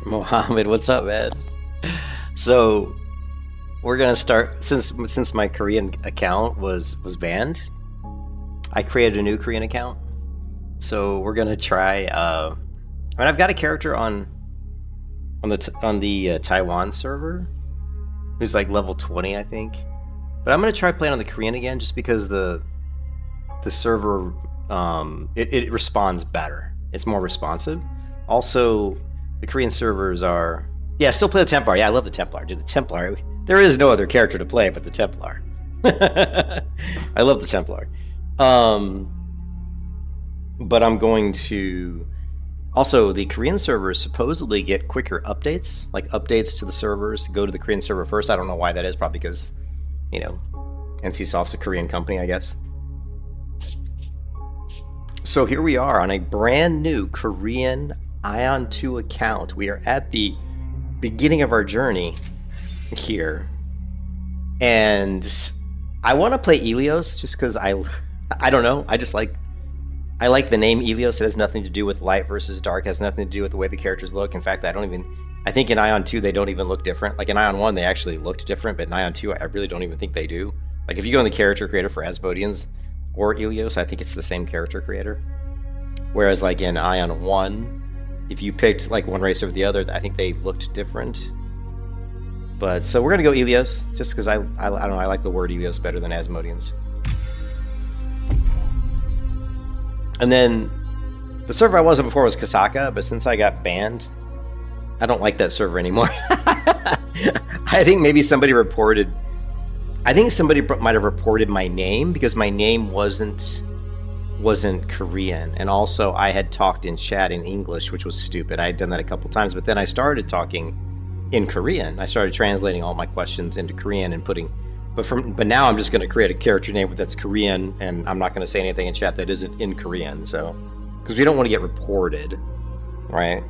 Mohammed, what's up, man? So we're gonna start since my Korean account was banned. I created a new Korean account, so we're gonna try. I mean, I've got a character on the Taiwan server who's like level 20, I think. But I'm gonna try playing on the Korean again, just because the server it responds better. It's more responsive. Also, the Korean servers are yeah. Still play the Templar. Yeah, I love the Templar. Dude, the Templar. There is no other character to play but the Templar. I love the Templar. Um, but I'm going to also the Korean servers supposedly get quicker updates, like updates to the servers go to the Korean server first. I don't know why that is. Probably because you know NCSoft's a Korean company, I guess. So here we are on a brand new Korean Aion 2 account. We are at the beginning of our journey here. And I want to play Elios just because I don't know. I like the name Elios. It has nothing to do with light versus dark. It has nothing to do with the way the characters look. In fact, I think in Aion 2 they don't even look different. Like in Aion 1 they actually looked different, but in Aion 2 I really don't even think they do. Like if you go in the character creator for Asmodeans or Elios, I think it's the same character creator. Whereas like in Aion 1, if you picked like one race over the other, I think they looked different. But so we're gonna go Elios, just because I don't know, I like the word Elios better than Asmodeans. And then the server I was on before was Kasaka, but since I got banned, I don't like that server anymore. I think maybe somebody reported. I think somebody might have reported my name because my name wasn't Korean, and also I had talked in chat in English, which was stupid. I had done that a couple times, but then I started talking in Korean. I started translating all my questions into Korean and putting. But now I'm just going to create a character name that's Korean, and I'm not going to say anything in chat that isn't in Korean. So, because we don't want to get reported, right?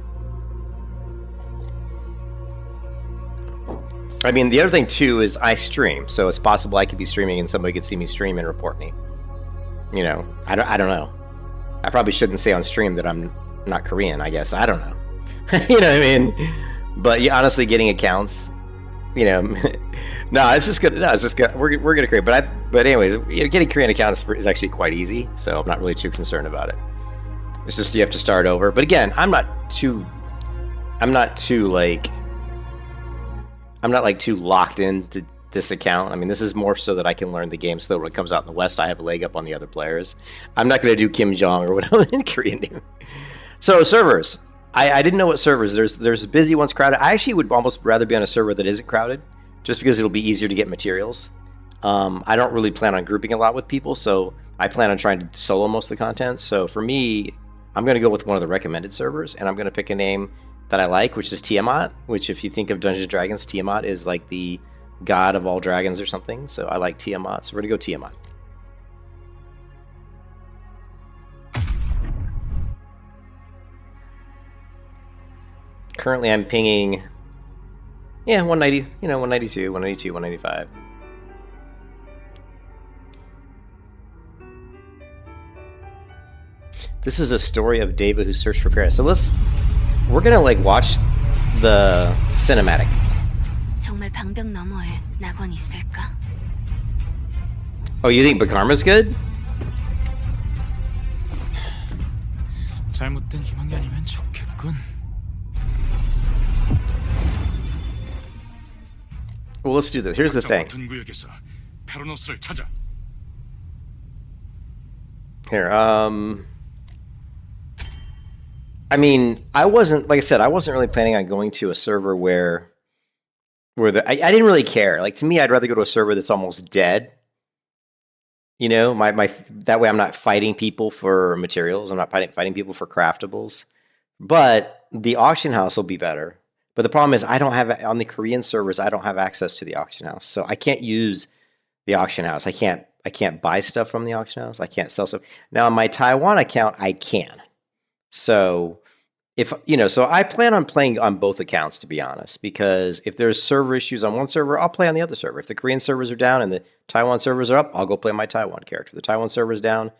I mean, the other thing too is I stream, so it's possible I could be streaming and somebody could see me stream and report me. You know, I don't know. I probably shouldn't say on stream that I'm not Korean, I guess. I don't know. You know what I mean? But yeah, honestly, getting accounts, you know, no, it's just good. No, it's just good. We're gonna create. But anyways, you know, getting Korean accounts is actually quite easy, so I'm not really too concerned about it. It's just you have to start over. But again, I'm not like too locked into this account. I mean, this is more so that I can learn the game so that when it comes out in the West, I have a leg up on the other players. I'm not going to do Kim Jong or whatever in Korean name. So servers. I didn't know what servers. There's busy ones, crowded. I actually would almost rather be on a server that isn't crowded, just because it'll be easier to get materials. I don't really plan on grouping a lot with people, so I plan on trying to solo most of the content. So for me, I'm going to go with one of the recommended servers, and I'm going to pick a name that I like, which is Tiamat, which if you think of Dungeons & Dragons, Tiamat is like the god of all dragons or something. So I like Tiamat, so we're going to go Tiamat. Currently I'm pinging, yeah, 190, 192, 192, 195. This is a story of David who searched for paradise. So we're gonna like watch the cinematic. 정말 방벽 너머에 낙원이 있을까? Oh, you think Bakarma's good? 잘못된 희망이 아니면 좋겠군. Well, let's do this. Here's the thing. Here, I mean, I wasn't, like I said, I wasn't really planning on going to a server where I didn't really care. Like, to me, I'd rather go to a server that's almost dead. You know, that way I'm not fighting people for materials. I'm not fighting people for craftables. But the auction house will be better. But the problem is I don't have, on the Korean servers, I don't have access to the auction house. So I can't use the auction house. I can't buy stuff from the auction house. I can't sell stuff. Now on my Taiwan account, I can. So so I plan on playing on both accounts, to be honest, because if there's server issues on one server, I'll play on the other server. If the Korean servers are down and the Taiwan servers are up, I'll go play my Taiwan character. If the Taiwan server's down,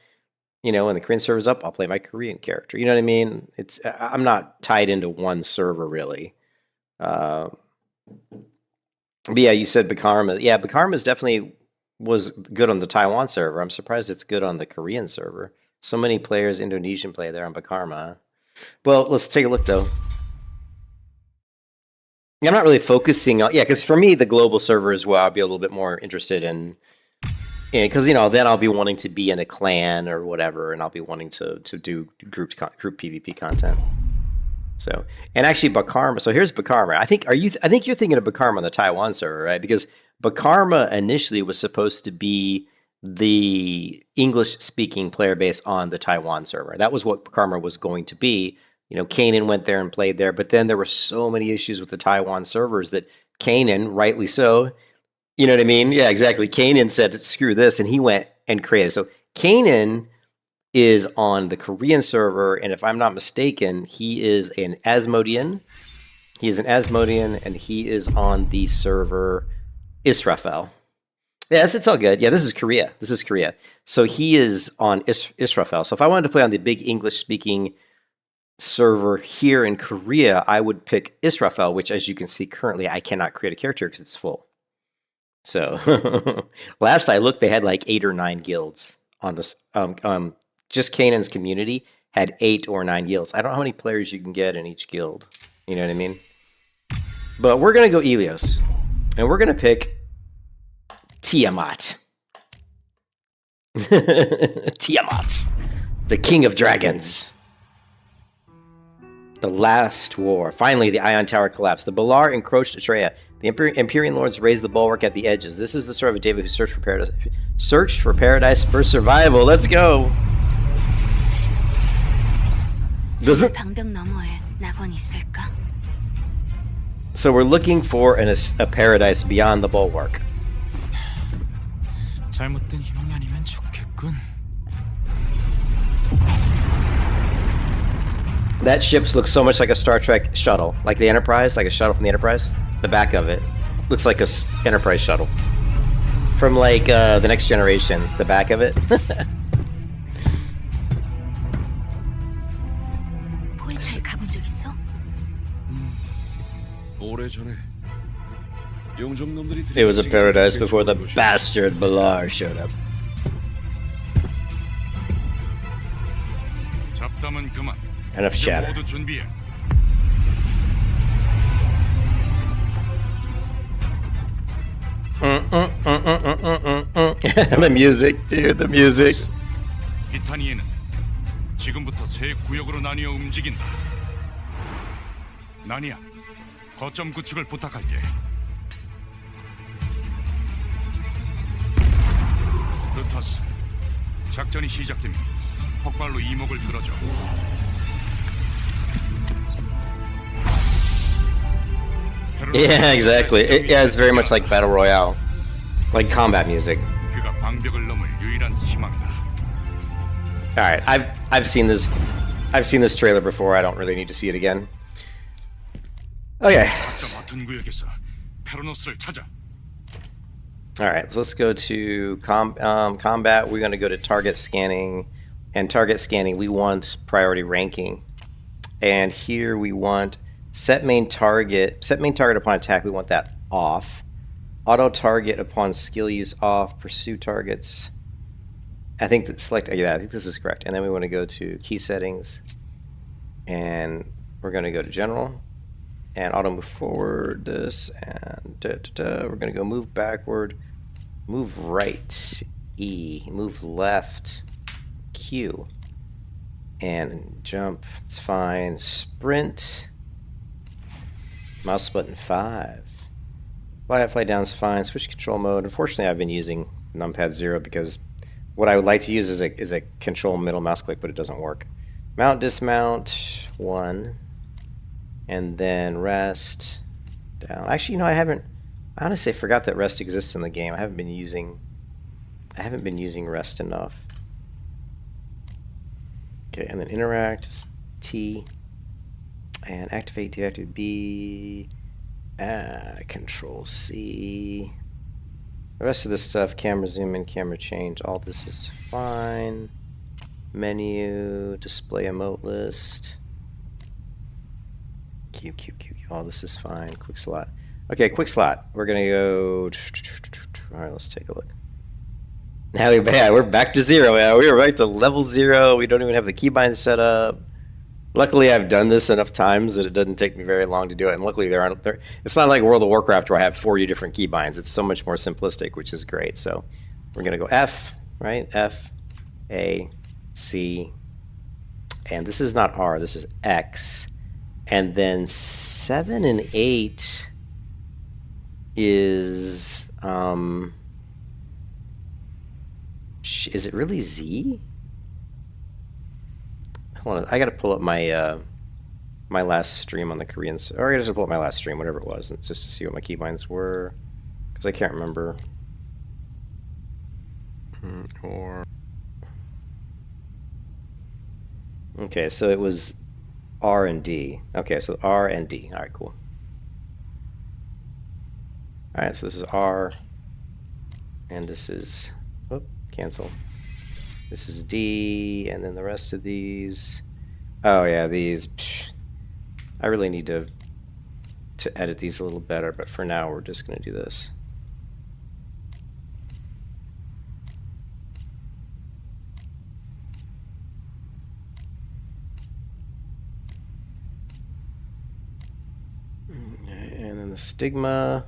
You know, when the Korean server's up, I'll play my Korean character. You know what I mean? I'm not tied into one server really. But yeah, you said Bakarma. Yeah, Bakarma's definitely was good on the Taiwan server. I'm surprised it's good on the Korean server. So many players, Indonesian play there on Bakarma. Well, let's take a look though. I'm not really focusing on, yeah, because for me, the global server is where I'll be a little bit more interested in, because you know, then I'll be wanting to be in a clan or whatever, and I'll be wanting to do group PvP content. So, and actually, Bakarma. So here's Bakarma. I think you're thinking of Bakarma on the Taiwan server, right? Because Bakarma initially was supposed to be the English-speaking player base on the Taiwan server. That was what Bakarma was going to be. You know, Kanan went there and played there, but then there were so many issues with the Taiwan servers that Kanan, rightly so, you know what I mean? Yeah, exactly. Kanan said, "Screw this," and he went and created. So Kanan is on the Korean server, and if I'm not mistaken, he is an Asmodean. He is an Asmodean, and he is on the server Israfel. Yes, it's all good. Yeah, this is Korea. This is Korea. So he is on Israfel. So if I wanted to play on the big English-speaking server here in Korea, I would pick Israfel, which, as you can see currently, I cannot create a character because it's full. So last I looked, they had like 8 or 9 guilds on this. Just Kanan's community had 8 or 9 guilds. I don't know how many players you can get in each guild. You know what I mean? But we're gonna go Elios, and we're gonna pick Tiamat. Tiamat, the king of dragons. The last war. Finally, the Aion Tower collapsed. The Balar encroached Atreya. The Empyrean lords raised the bulwark at the edges. This is the story of David who searched for paradise. Searched for paradise for survival. Let's go. 저 방벽 너머에 낙원 있을까? So we're looking for a paradise beyond the bulwark. 잘못된 희망이 아니면 좋겠군. That ship looks so much like a Star Trek shuttle, like the Enterprise, like a shuttle from the Enterprise. The back of it looks like a Enterprise shuttle from like the Next Generation. The back of it. 포인트에 가본 적 있어? 오래전에 용종놈들이 It was a paradise before the bastard Balar showed up. 잡담은 그만. Enough chatter. 모두 준비해. The music, dude, the music. 비타니에는 지금부터 세 구역으로 나뉘어 움직인다. 나니야, 거점 구축을 부탁할게. 루타스, 작전이 시작되면 폭발로 이목을 들어줘. Yeah, exactly. Yeah, it's very much like Battle Royale. Like combat music. 그가 방벽을 넘을 유일한 희망이다. Alright, I've seen this trailer before. I don't really need to see it again. Okay. 같은 구역에서 페로노스를 찾아. Alright, so let's go to combat. We're going to go to target scanning. And target scanning, we want priority ranking. And here we want set main target upon attack. We want that off. Auto target upon skill use off. Pursue targets. I think that select, yeah, I think this is correct. And then we want to go to key settings. And we're going to go to general. And auto move forward this. And we're going to go move backward. Move right. E. Move left. Q. And jump. It's fine. Sprint. Mouse button 5. Fly down is fine. Switch control mode. Unfortunately, I've been using numpad 0 because what I would like to use is a control middle mouse click, but it doesn't work. Mount, dismount 1, and then rest down. Actually, you know, I honestly forgot that rest exists in the game. I haven't been using rest enough. Okay, and then interact is T. And activate, deactivate B, control C. The rest of this stuff, camera zoom in, camera change, all this is fine. Menu, display emote list. Q. Oh, this is fine. Quick slot. Okay, quick slot. We're gonna go. All right, let's take a look. Now we're back to 0. Yeah, we were back to level 0. We don't even have the keybind set up. Luckily, I've done this enough times that it doesn't take me very long to do it. And luckily, it's not like World of Warcraft where I have 40 different keybinds. It's so much more simplistic, which is great. So we're gonna go F, right? F, A, C, and this is not R. This is X. And then 7 and 8 is it really Z? Hold on, I gotta pull up my my last stream on the Korean, or I gotta just pull up my last stream, whatever it was, just to see what my keybinds were, because I can't remember. Or okay, so it was R and D. Okay, so R and D. All right, cool. All right, so this is R, and this is, oh, cancel. This is D, and then the rest of these. Oh yeah, these. Psh, I really need to edit these a little better, but for now we're just gonna do this. And then the stigma.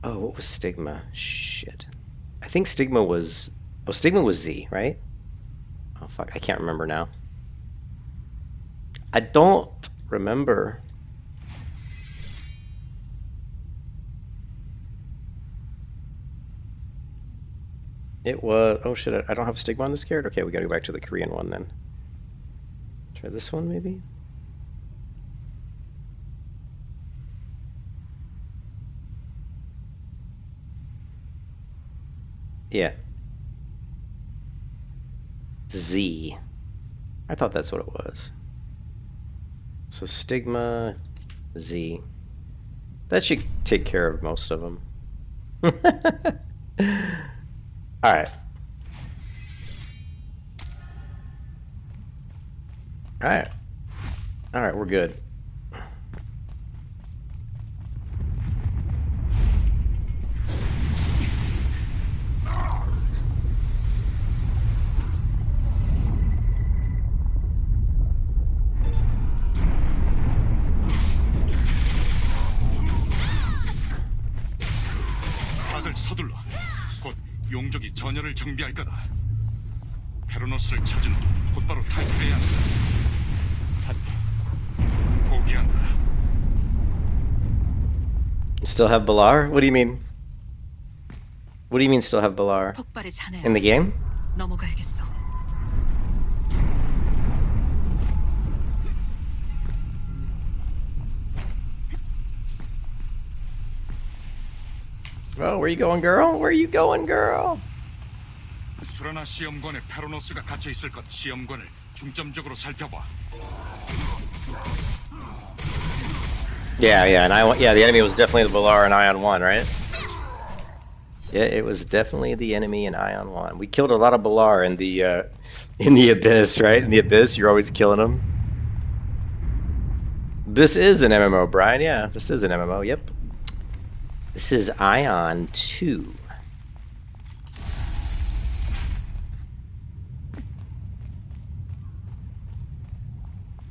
Oh, what was stigma? Shit. I think stigma was... Oh, stigma was Z, right? Oh, fuck. I can't remember now. I don't remember. It was... Oh, shit. I don't have stigma on this character? Okay, we gotta go back to the Korean one then. Try this one, maybe? Yeah. Z. I thought that's what it was. So stigma, Z. That should take care of most of them. Alright. Alright. Alright, we're good. 서둘러. 곧 용적이 전열을 정비할 거다. 페로노스를 찾은 곧바로 탈출해야 한다. 포기한다. Still have Balar? What do you mean? What do you mean still have Balar? In the game? 넘어가야겠어. Oh, where you going, girl? Where you going, girl? 수라나 시험관에 페로노스가 갇혀 있을 것. 시험관을 중점적으로 살펴봐. Yeah, and the enemy was definitely the Balar in Aion 1, right? Yeah, it was definitely the enemy in Aion 1. We killed a lot of Balar in the Abyss, right? In the Abyss, you're always killing them. This is an MMO, Brian. Yeah, this is an MMO. Yep. This is Aion 2.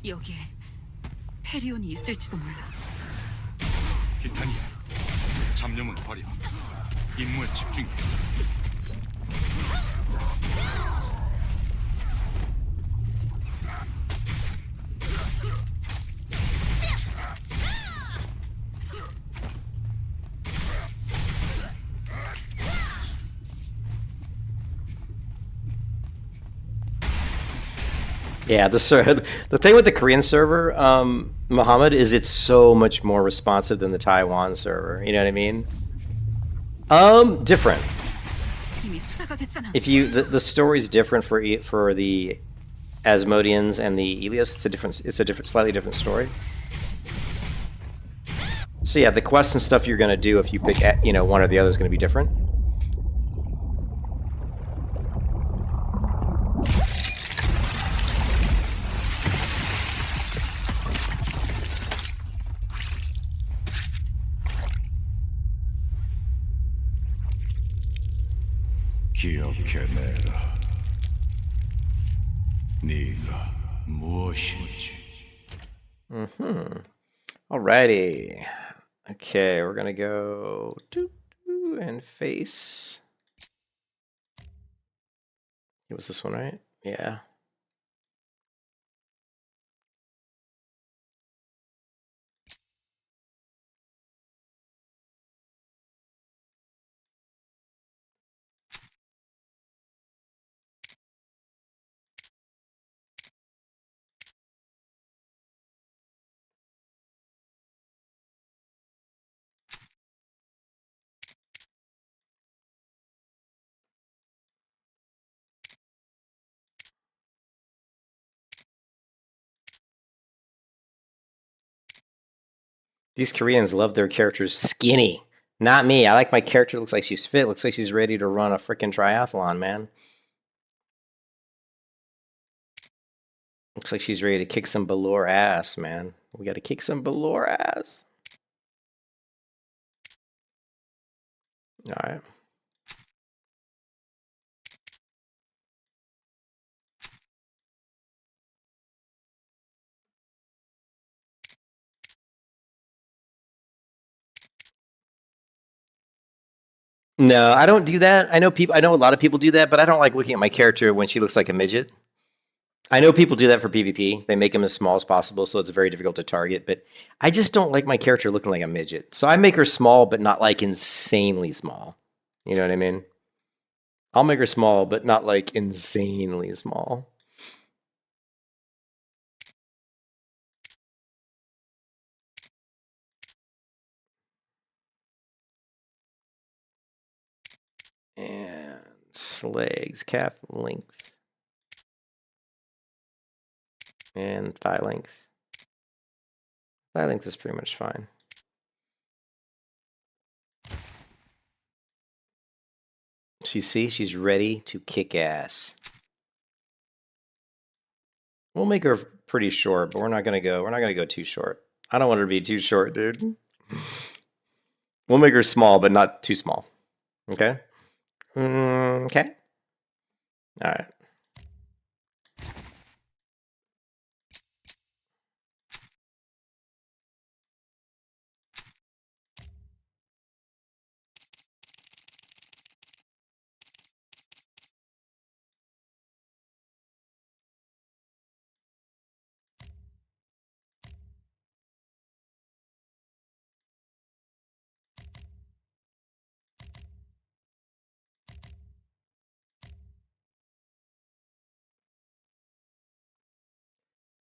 여기에 페리온이 있을지도 몰라. 기타니아, 잡념은 버려. 임무에 집중해. Yeah, the thing with the Korean server, Muhammad, is it's so much more responsive than the Taiwan server. You know what I mean? Different. If you the story's different for the Asmodeans and the Elios. It's a slightly different story. So yeah, the quests and stuff you're gonna do if you pick one or the other is gonna be different. 기억해내라. 네가 무엇인지. Alrighty. Okay, we're gonna go and face. It was this one, right? Yeah. These Koreans love their characters skinny. Not me. I like my character looks like she's fit. Looks like she's ready to run a freaking triathlon, man. Looks like she's ready to kick some Balor ass, man. We got to kick some Balor ass. All right. No, I don't do that. I know people. I know a lot of people do that, but I don't like looking at my character when she looks like a midget. I know people do that for PvP. They make them as small as possible, so it's very difficult to target. But I just don't like my character looking like a midget. So I make her small, but not like insanely small. You know what I mean? I'll make her small, but not like insanely small. And legs, calf length, and thigh length. Thigh length is pretty much fine. She's ready to kick ass. We'll make her pretty short, but we're not gonna go too short. I don't want her to be too short, dude. We'll make her small, but not too small. Okay? Okay. All right.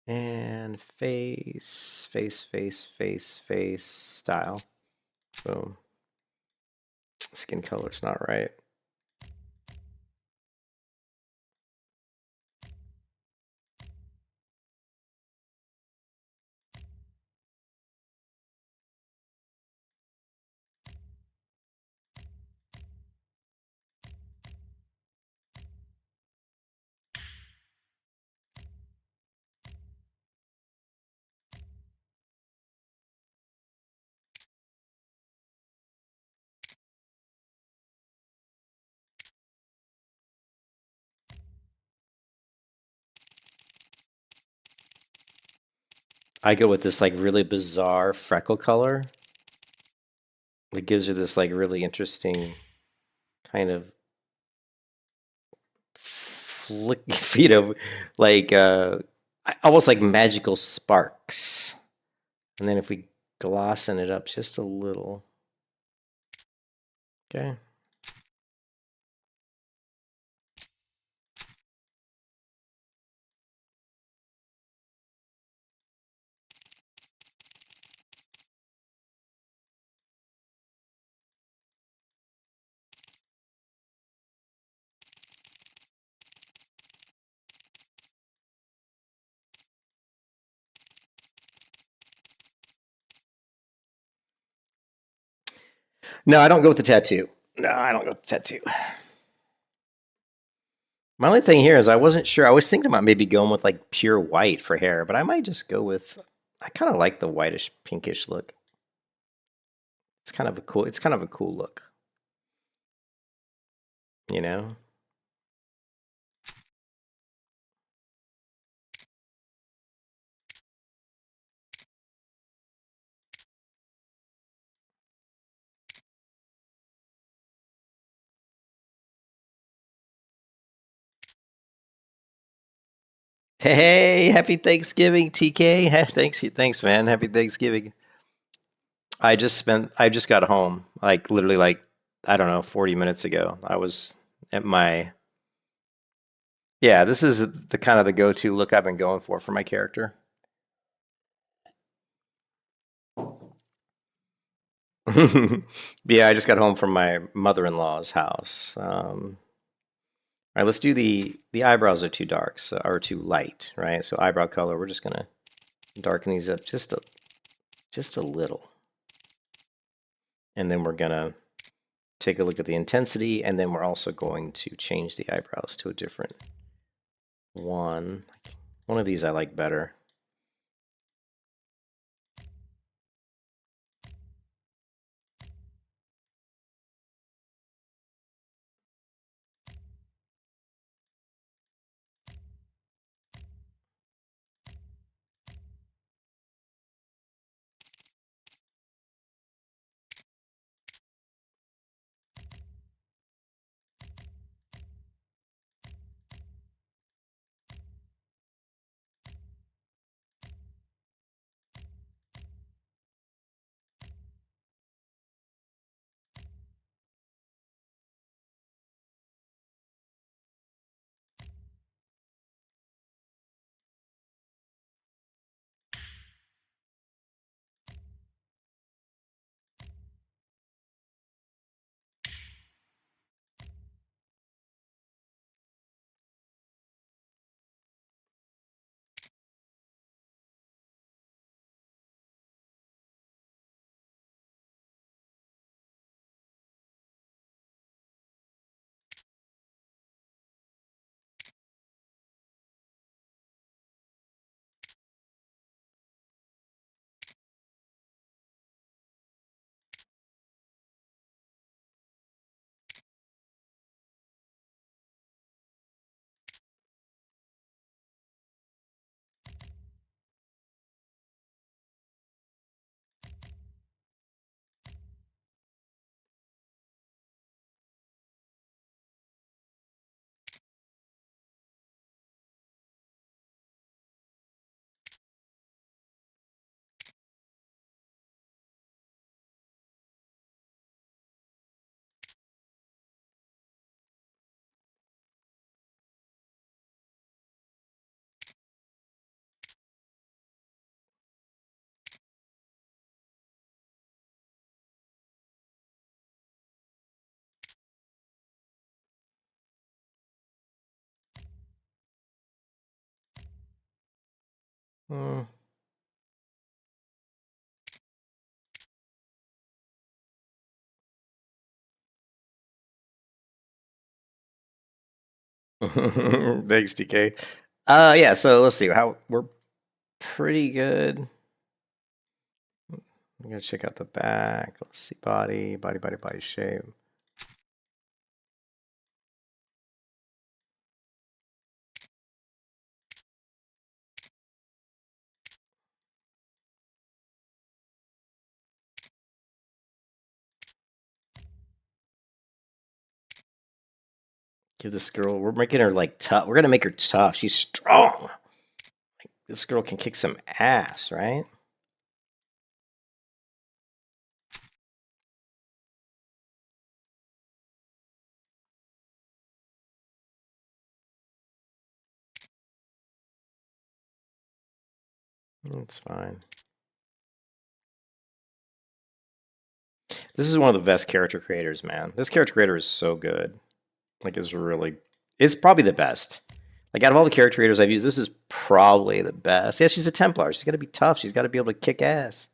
And face style. Boom. Skin color's not right. I go with this like really bizarre freckle color. It gives her this like really interesting kind of flick, you know, like almost like magical sparks. And then if we glossen it up just a little, okay. No, I don't go with the tattoo. No, I don't go with the tattoo. My only thing here is I wasn't sure. I was thinking about maybe going with like pure white for hair, but I might just go with. I kind of like the whitish pinkish look. It's kind of a cool look. You know? Hey, happy Thanksgiving, TK. Thanks, man. Happy Thanksgiving. I just got home, like literally like, I don't know, 40 minutes ago. I was at my, yeah, this is the kind of the go-to look I've been going for my character. Yeah, I just got home from my mother-in-law's house. All right, let's do the eyebrows are too dark, so or too light, right? So eyebrow color, we're just gonna darken these up just a little. And then we're gonna take a look at the intensity, and then we're also going to change the eyebrows to a different one. One of these I like better. Hmm. Thanks, TK. Yeah, so let's see how we're pretty good. I'm gonna check out the back. Let's see, body shape. Give this girl, we're making her like tough. We're gonna make her tough. She's strong. This girl can kick some ass, right? That's fine. This is one of the best character creators, man. This character creator is so good. Like, it's probably the best. Like, out of all the character creators I've used, this is probably the best. Yeah, she's a Templar. She's got to be tough. She's got to be able to kick ass.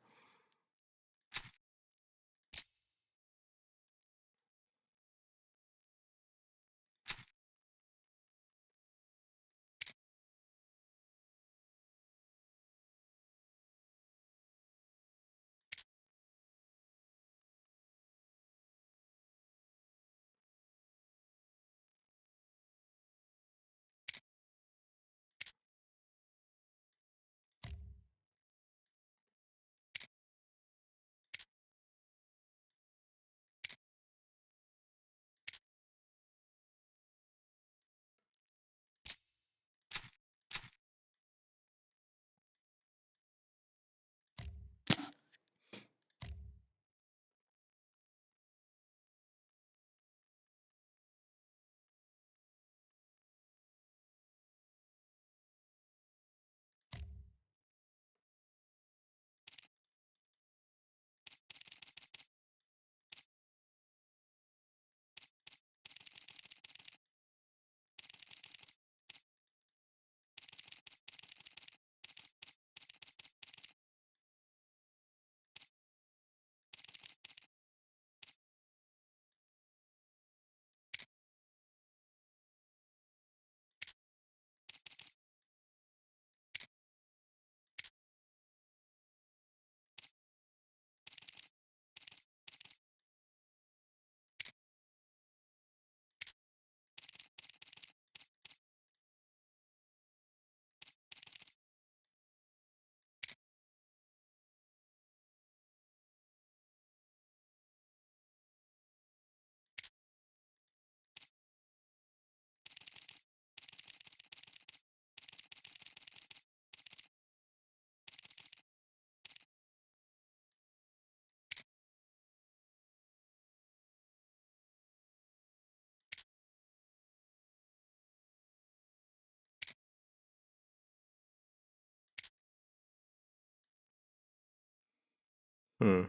Hmm.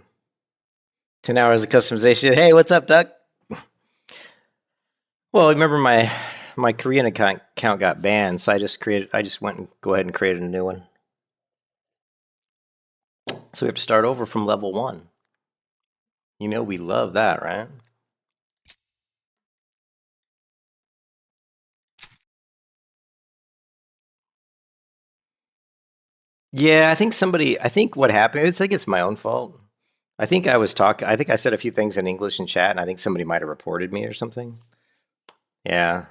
10 hours of customization. Hey, what's up, Duck? Well, I remember my Korean account got banned, so I just went and go ahead and created a new one. So we have to start over from level 1. You know we love that, right? Yeah, I think what happened, it's my own fault. I think I think I said a few things in English in chat, and I think somebody might have reported me or something. Yeah.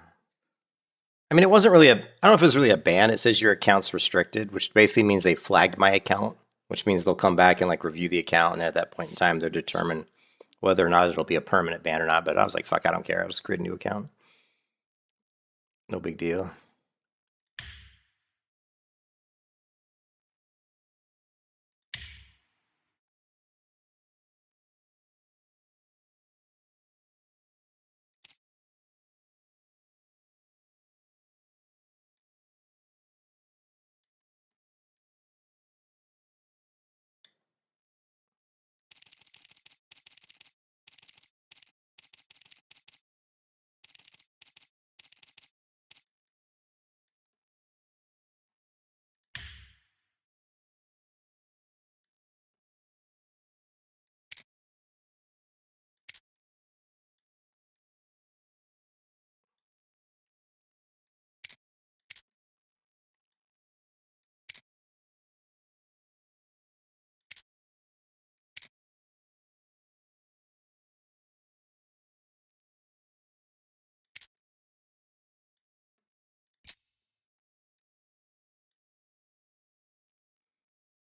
I mean, it wasn't really I don't know if it was really a ban. It says your account's restricted, which basically means they flagged my account, which means they'll come back and like review the account, and at that point in time, they'll determine whether or not it'll be a permanent ban or not. But I was like, fuck, I don't care. I'll just create a new account. No big deal.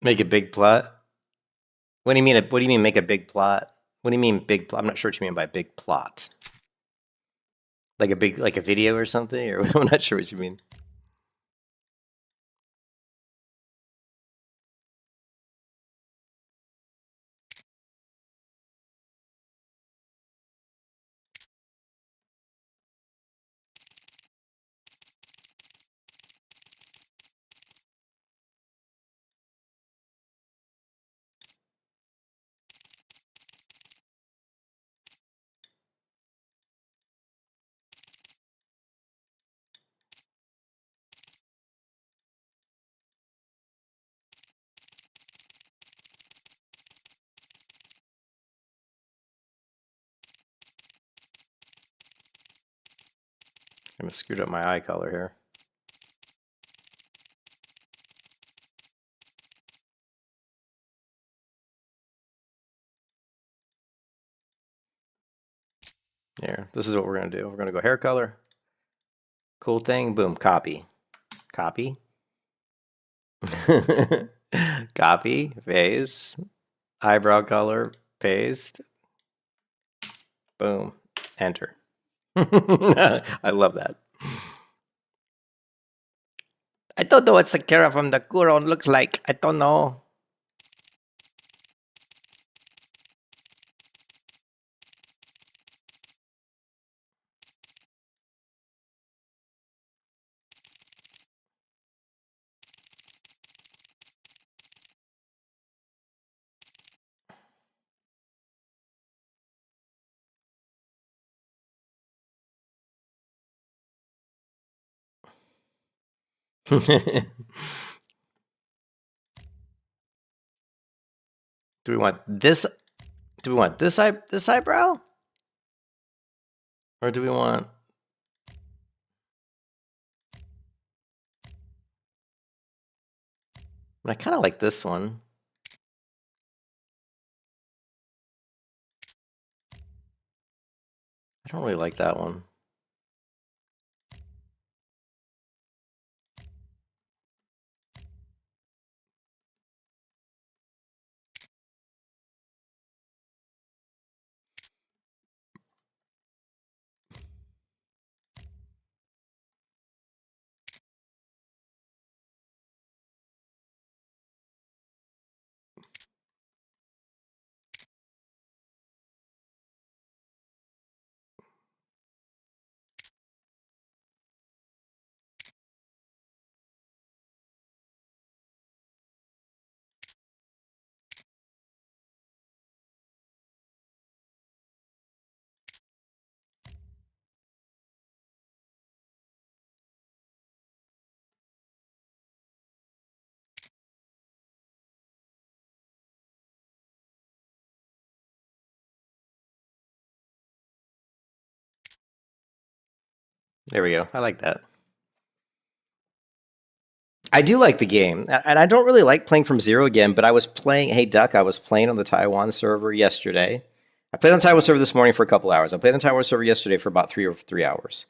Make a big plot. What do you mean? What do you mean? Make a big plot? What do you mean big plot? I'm not sure what you mean by big plot. Like like a video or something? Or I'm not sure what you mean. I'm gonna screwed up my eye color here. Here, this is what we're gonna do. We're gonna go hair color. Cool thing. Boom. Copy. Copy. Copy. Paste. Eyebrow color. Paste. Boom. Enter. I love that. I don't know what Sakura from the Kuron looks like. I don't know. Do we want this? Do we want this eyebrow? Or do we want? I kind of like this one. I don't really like that one. There we go. I like that. I do like the game, and I don't really like playing from zero again. But I was playing. Hey Duck, I was playing on the Taiwan server yesterday. I played on the Taiwan server this morning for a couple hours. I played on the Taiwan server yesterday for about 3 hours,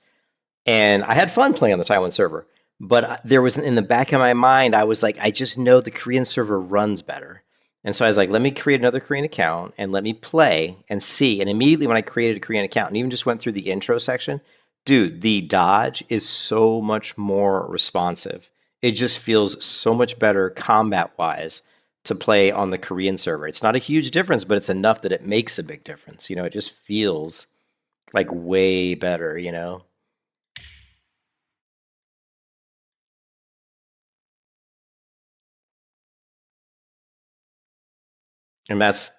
and I had fun playing on the Taiwan server. But there was in the back of my mind, I was like, I just know the Korean server runs better, and so I was like, let me create another Korean account and let me play and see. And immediately when I created a Korean account and even just went through the intro section, dude, the dodge is so much more responsive. It just feels so much better combat wise to play on the Korean server. It's not a huge difference, but it's enough that it makes a big difference. It just feels like way better. And that's,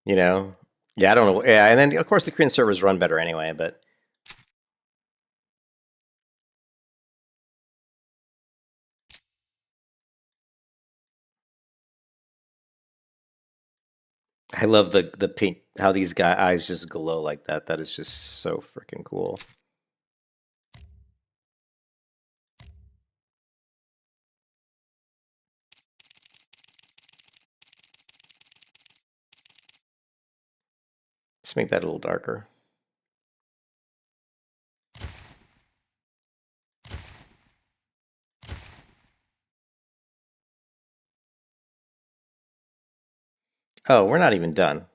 you know, yeah, I don't know. Yeah, and then of course the Korean servers run better anyway, but I love the pink, how these guy eyes just glow like that. That is just so freaking cool. Let's make that a little darker. Oh, we're not even done.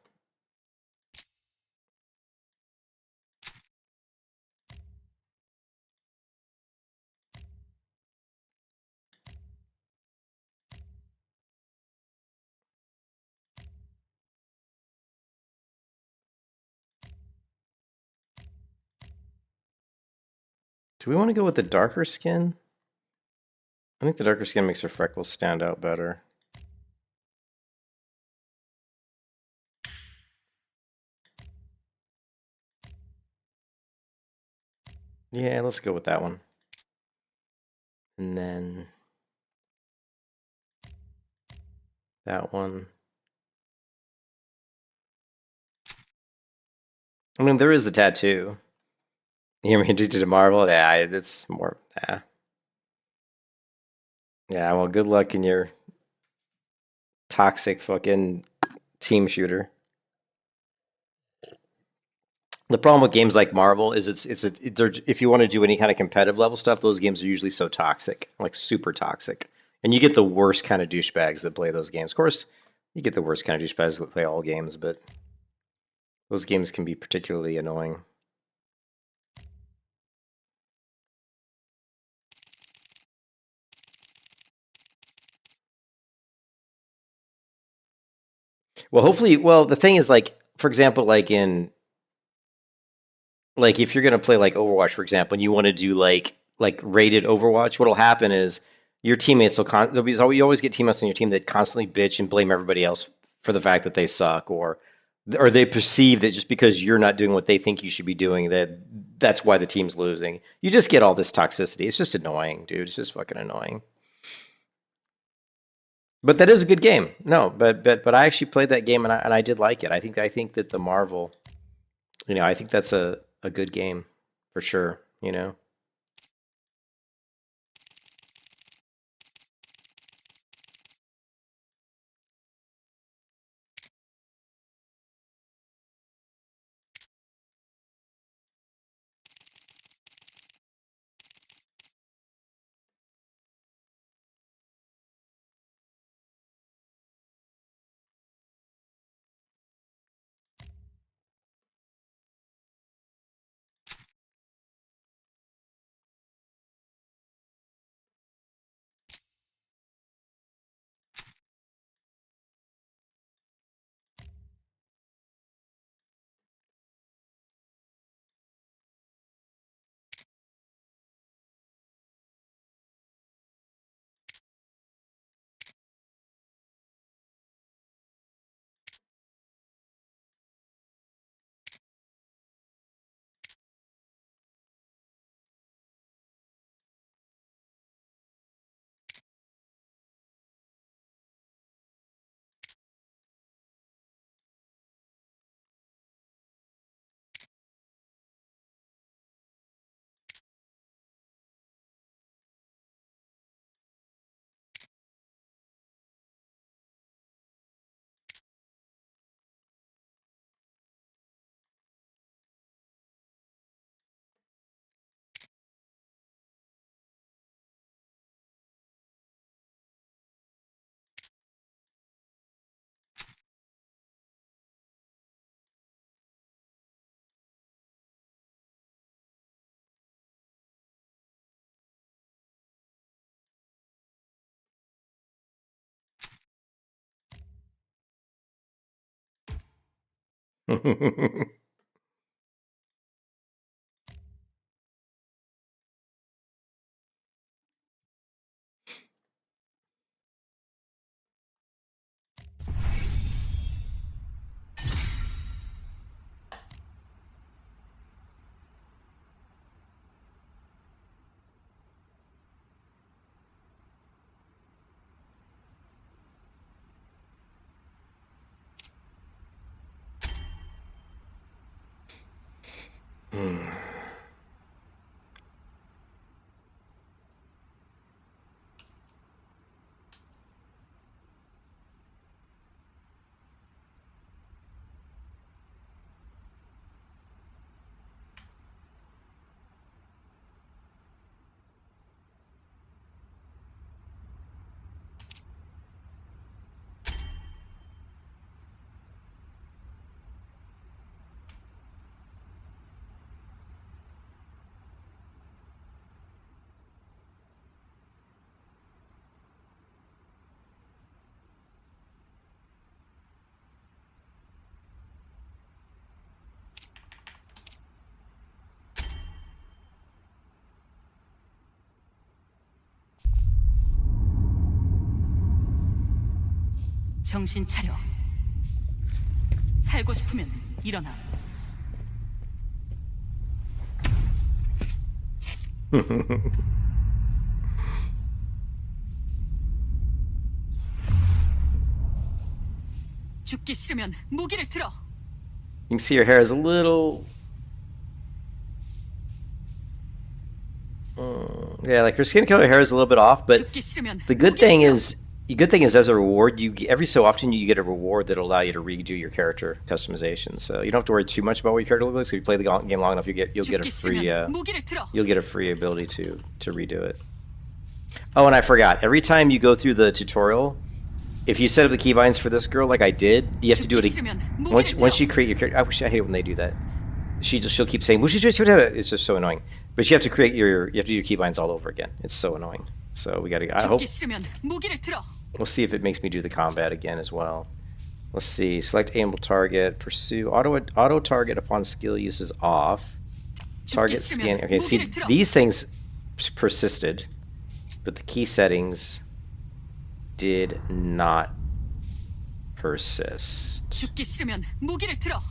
Do we want to go with the darker skin? I think the darker skin makes her freckles stand out better. Yeah, let's go with that one. And then that one. I mean, there is the tattoo. You hear me addicted to Marvel? Yeah, it's more. Yeah. Yeah, well, good luck in your toxic fucking team shooter. The problem with games like Marvel is if you want to do any kind of competitive level stuff, those games are usually so toxic, like super toxic, and you get the worst kind of douchebags that play those games. Of course, you get the worst kind of douchebags that play all games, but those games can be particularly annoying. Well, hopefully, well, the thing is, like, for example, like if you're gonna play like Overwatch, for example, and you want to do like rated Overwatch, what'll happen is your teammates will you always get teammates on your team that constantly bitch and blame everybody else for the fact that they suck, or they perceive that just because you're not doing what they think you should be doing, that's why the team's losing. You just get all this toxicity. It's just annoying, dude. It's just fucking annoying. But that is a good game. No, but I actually played that game and I did like it. I think that the Marvel, I think that's a good game for sure. 정신 차려. 살고 싶으면 일어나. 죽기 싫으면 무기를 들어. You can see her hair is a little... yeah, like her skin color hair is a little bit off, but 죽기 싫으면 the good 무기를 thing 들어. is, as a reward, every so often you get a reward that'll allow you to redo your character customization. So you don't have to worry too much about what your character looks like. So if you play the game long enough, you'll get a 죽기 free 싫으면 무기를 들어. ability to redo it. Oh, and I forgot. Every time you go through the tutorial, if you set up the keybinds for this girl like I did, you have to do it 죽기 again. 싫으면 무기를 Once 들어. you create your character, I hate it when they do that. She'll keep saying, it's just so annoying. But you have to do your keybinds all over again. It's so annoying. So we gotta. I hope 죽기 싫으면 무기를 들어. we'll see if it makes me do the combat again as well. Let's see. Select aimable target. Pursue auto target upon skill use is off. Target scan. Okay, see these things persisted, but the key settings did not persist. 죽기 싫으면 무기를 들어.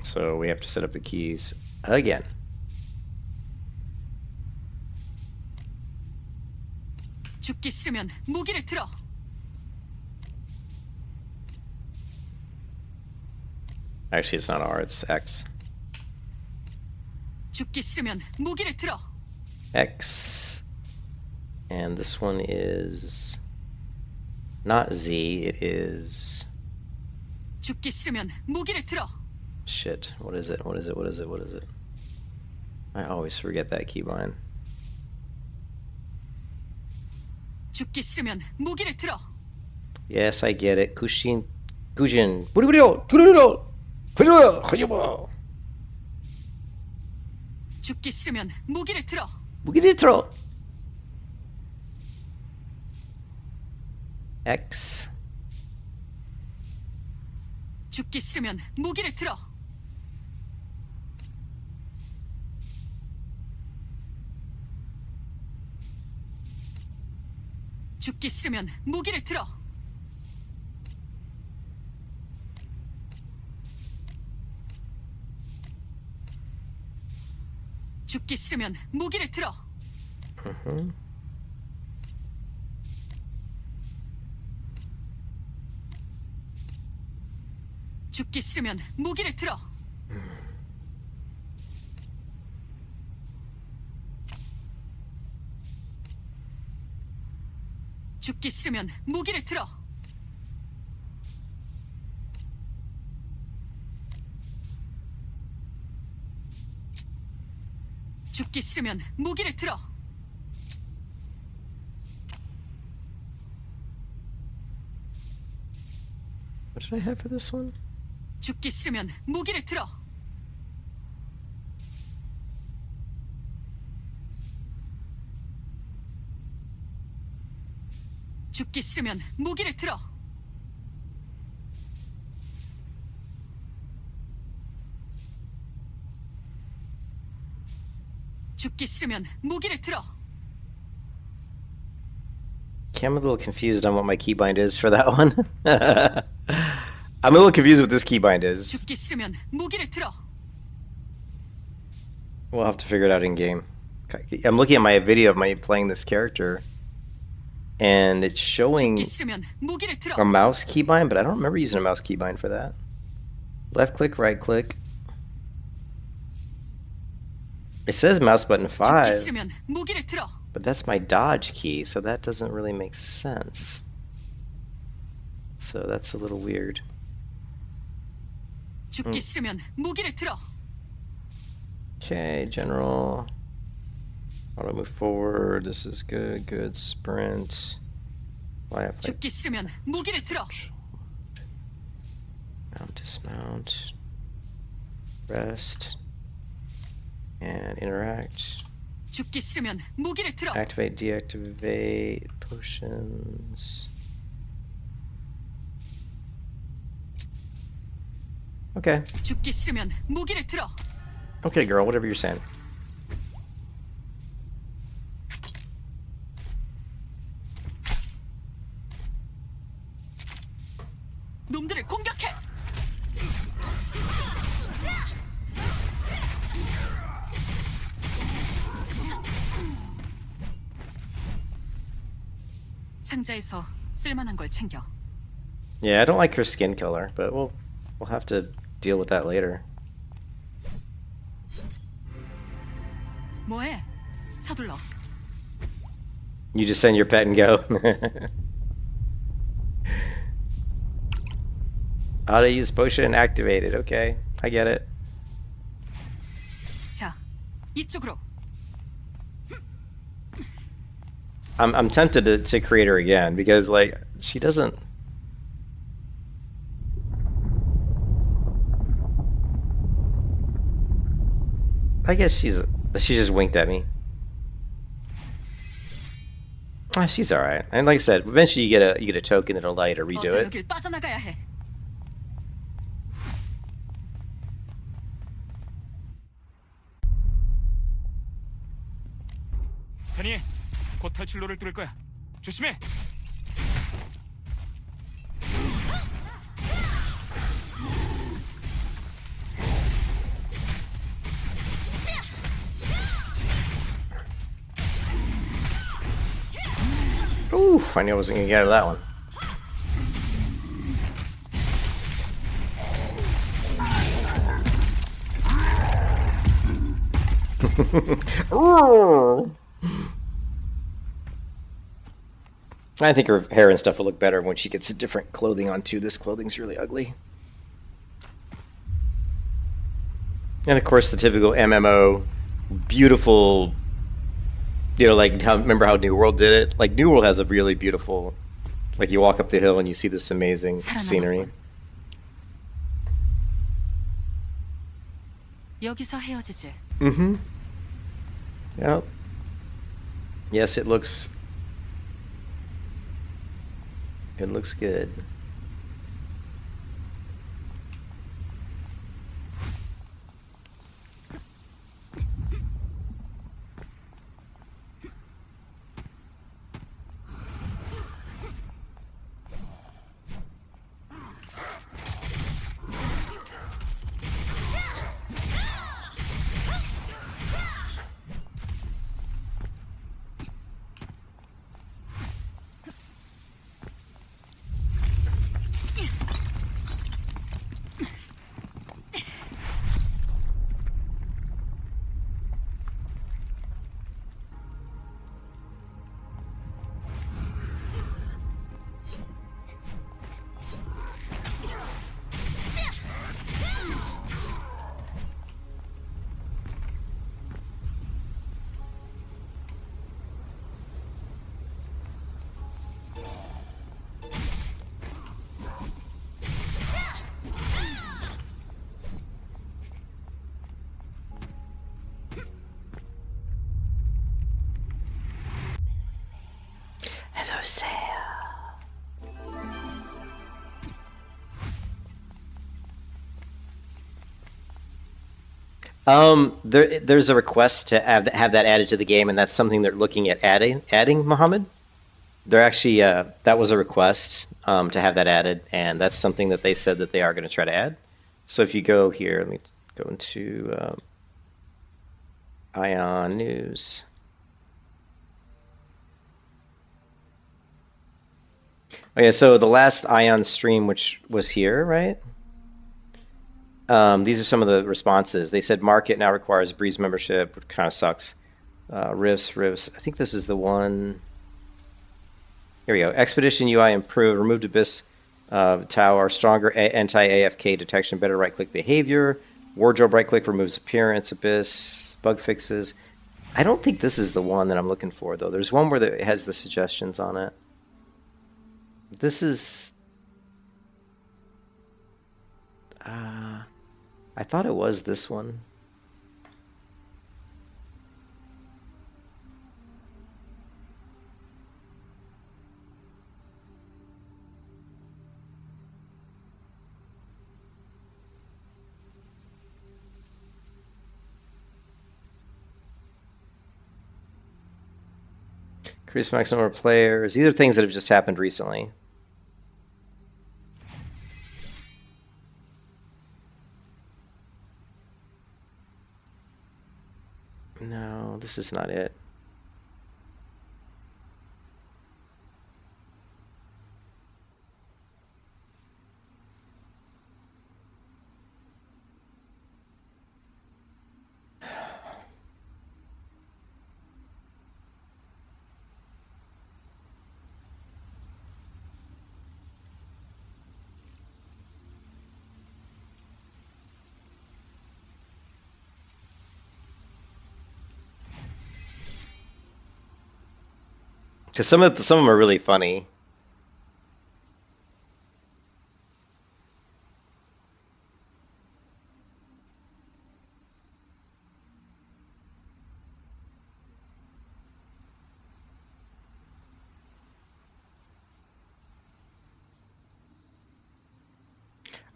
So we have to set up the keys again. 죽기 싫으면 무기를 들어. Actually, it's not R, it's X. 죽기 싫으면 무기를 들어. X. And this one is not Z, it is... 죽기 싫으면 무기를 들어. Shit, what is it? I always forget that keybind. 죽기 싫으면 무기를 들어. Yes, I get it. Kujin. 죽기 싫으면 무기를 들어. X. 죽기 싫으면 무기를 들어. 죽기 싫으면 무기를 들어. 죽기 싫으면 무기를 들어. 죽기 싫으면 무기를 들어. 죽기 싫으면 무기를 들어. 죽기 싫으면 무기를 들어. What did I have for this one? 죽기 싫으면 무기를 들어. 죽기 싫으면 무기를 들어. 죽기 싫으면 무기를 들어. Okay, I'm a little confused on what my keybind is for that one. I'm a little confused what this keybind is. 죽기 싫으면 무기를 들어. We'll have to figure it out in game. I'm looking at my video of my playing this character, and it's showing 죽기 싫으면 무기를 들어. a mouse keybind, but I don't remember using a mouse keybind for that. Left click, right click. It says mouse button 죽기 5, 싫으면 무기를 들어. but that's my dodge key, so that doesn't really make sense. So that's a little weird. 죽기 싫으면 무기를 들어. Okay, general. Auto move forward. This is good. Good sprint. Why have like 죽기 싫으면 무기를 들어. mount, dismount, rest, and interact. 죽기 싫으면 무기를 들어. Activate, deactivate, potions. Okay. 죽기 싫으면 무기를 들어. Okay, girl, whatever you're saying. 놈들을 공격해. 상자에서 쓸만한 걸 챙겨. Yeah, I don't like her skin color, but we'll have to deal with that later. 뭐해? 서둘러. You just send your pet and go. Auto use potion activated. Okay, I get it. 자, 이쪽으로. I'm tempted to create her again because like she doesn't. I guess she just winked at me. Ah, she's all right. And like I said, eventually you get a token that'll allow you to redo 어서 it. 여길 빠져나가야 해. 테니, 곧 탈출로를 뚫을 거야. 조심해. Oof, I knew I wasn't gonna get out of that one. I think her hair and stuff will look better when she gets different clothing on too. This clothing's really ugly. And of course the typical MMO, beautiful, you know, like remember how New World did it? Like New World has a really beautiful, like you walk up the hill and you see this amazing scenery. 여기서 헤어지지. Mm-hmm. Yep. Yes, it looks good. There's a request to have that added to the game, and that's something they're looking at adding, Mohammed. They're actually that was a request to have that added, and that's something that they said that they are going to try to add. So if you go here, let me go into Aion News. Okay, so the last Aion stream, which was here, right? These are some of the responses. They said market now requires Breeze membership, which kind of sucks. Rifts. I think this is the one. Here we go. Expedition UI improved. Removed Abyss Tower. Stronger anti-AFK detection. Better right-click behavior. Wardrobe right-click removes appearance. Abyss. Bug fixes. I don't think this is the one that I'm looking for, though. There's one where it has the suggestions on it. This is... I thought it was this one. Increase max number of players. These are things that have just happened recently. No, this is not it. Because some of them are really funny.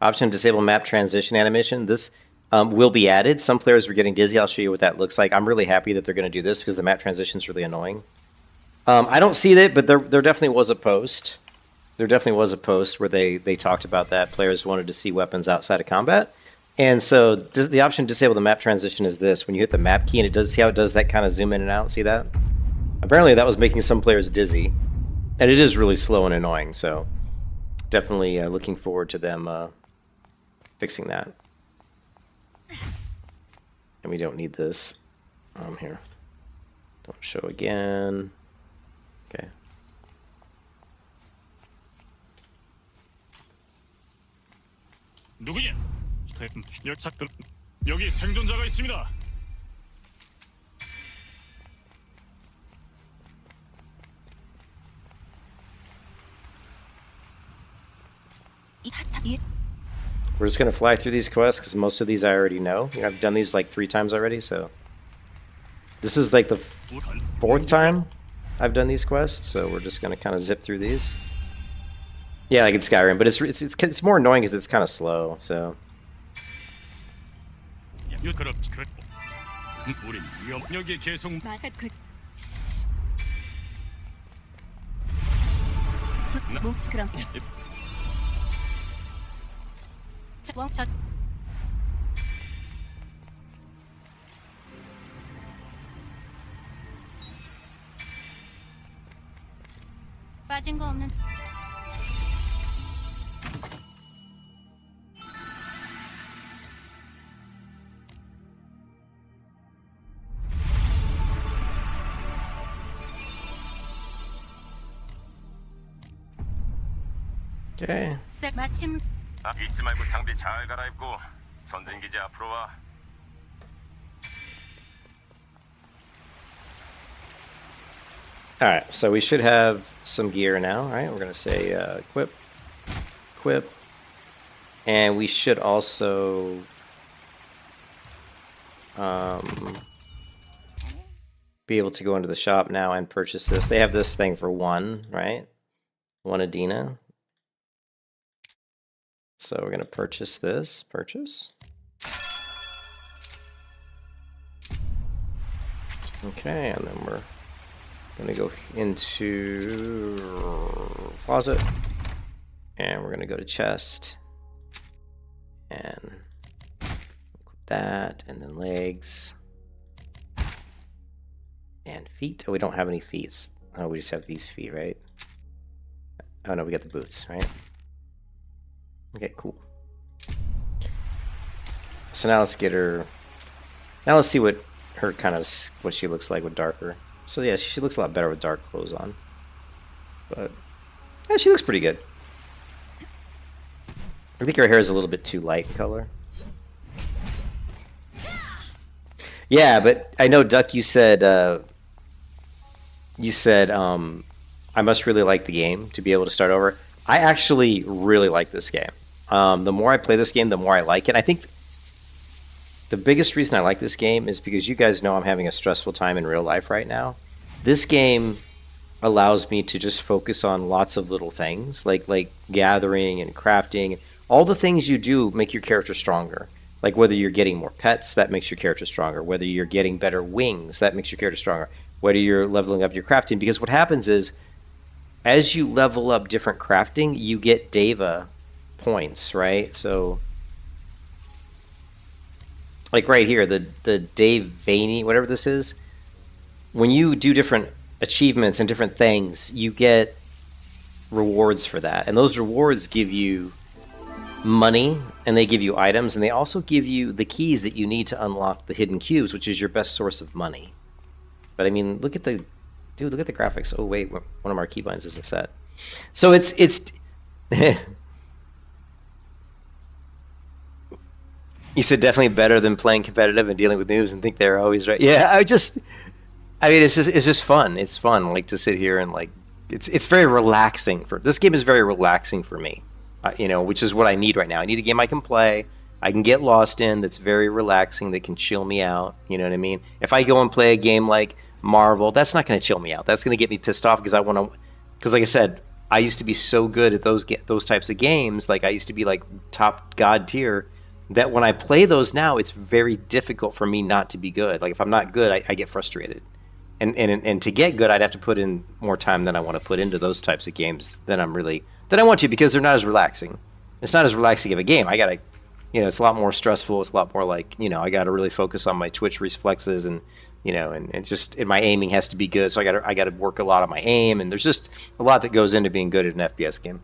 Option to disable map transition animation. This will be added. Some players were getting dizzy. I'll show you what that looks like. I'm really happy that they're going to do this because the map transition is really annoying. I don't see that, but there definitely was a post. There definitely was a post where they talked about that. Players wanted to see weapons outside of combat. And so the option to disable the map transition is this. When you hit the map key and it does, see how it does that kind of zoom in and out? See that? Apparently that was making some players dizzy. And it is really slow and annoying, so definitely looking forward to them fixing that. And we don't need this. Here. Don't show again. Okay. 누구냐? 열착들 여기 생존자가 있습니다. We're just gonna fly through these quests because most of these I already know. You know, I've done these like 3 times already, so this is like the 4th time I've done these quests, so we're just gonna kind of zip through these. Yeah, like in Skyrim, but it's more annoying because it's kind of slow. So. 빠진 거 없는. Okay. 마침 잊지 말고 장비 잘 갈아입고 전진 기지 앞으로 와. Alright, so we should have some gear now, right? We're going to say equip, and we should also be able to go into the shop now and purchase this. They have this thing for 1, right? 1 Adina. So we're going to purchase this. Purchase. Okay, and then we're gonna go into closet, and we're gonna go to chest, and that, and then legs, and feet. Oh, we don't have any feet. Oh, we just have these feet, right? Oh no, we got the boots, right? Okay, cool. So now let's get her. Now let's see what her kind of what she looks like with darker. So yeah, she looks a lot better with dark clothes on. But yeah, she looks pretty good. I think her hair is a little bit too light in color. Yeah, but I know, Duck, you said I must really like the game to be able to start over. I actually really like this game. The more I play this game, the more I like it. I think the biggest reason I like this game is because you guys know I'm having a stressful time in real life right now. This game allows me to just focus on lots of little things, like gathering and crafting. All the things you do make your character stronger. Like whether you're getting more pets, that makes your character stronger. Whether you're getting better wings, that makes your character stronger. Whether you're leveling up your crafting, because what happens is, as you level up different crafting, you get Deva points, right? So, like right here, the Dave Vaney, whatever this is, when you do different achievements and different things, you get rewards for that. And those rewards give you money, and they give you items, and they also give you the keys that you need to unlock the hidden cubes, which is your best source of money. But I mean, look at the graphics. Oh wait, one of our keybinds isn't set. So it's you said definitely better than playing competitive and dealing with noobs and think they're always right. Yeah, I mean, it's just fun. It's fun, like, to sit here and like it's very relaxing. This game is very relaxing for me. Which is what I need right now. I need a game I can play, I can get lost in, that's very relaxing, that can chill me out. You know what I mean? If I go and play a game like Marvel, that's not going to chill me out. That's going to get me pissed off because like I said, I used to be so good at those types of games. Like I used to be like top god tier. That when I play those now, it's very difficult for me not to be good. Like if I'm not good, I get frustrated. And to get good, I'd have to put in more time than I want to put into those types of games than I want to, because they're not as relaxing. It's not as relaxing of a game. I gotta, it's a lot more stressful. It's a lot more like, I gotta really focus on my twitch reflexes, and my aiming has to be good. So I gotta work a lot on my aim, and there's just a lot that goes into being good at an FPS game.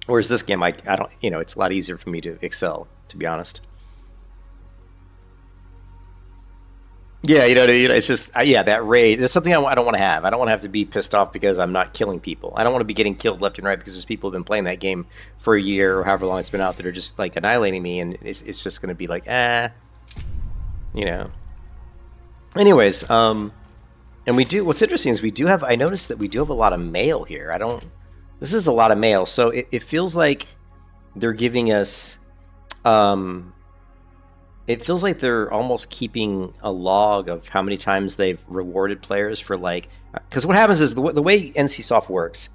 Whereas this game, I don't, it's a lot easier for me to excel, to be honest. Yeah, it's just, that rage. It's something I don't want to have. I don't want to have to be pissed off because I'm not killing people. I don't want to be getting killed left and right because there's people who've been playing that game for a year or however long it's been out that are just like annihilating me, and it's just going to be like, Anyways, and what's interesting is I noticed that we do have a lot of mail here. This is a lot of mail, so it feels like they're giving us, it feels like they're almost keeping a log of how many times they've rewarded players for, like, because what happens is the way NCSoft works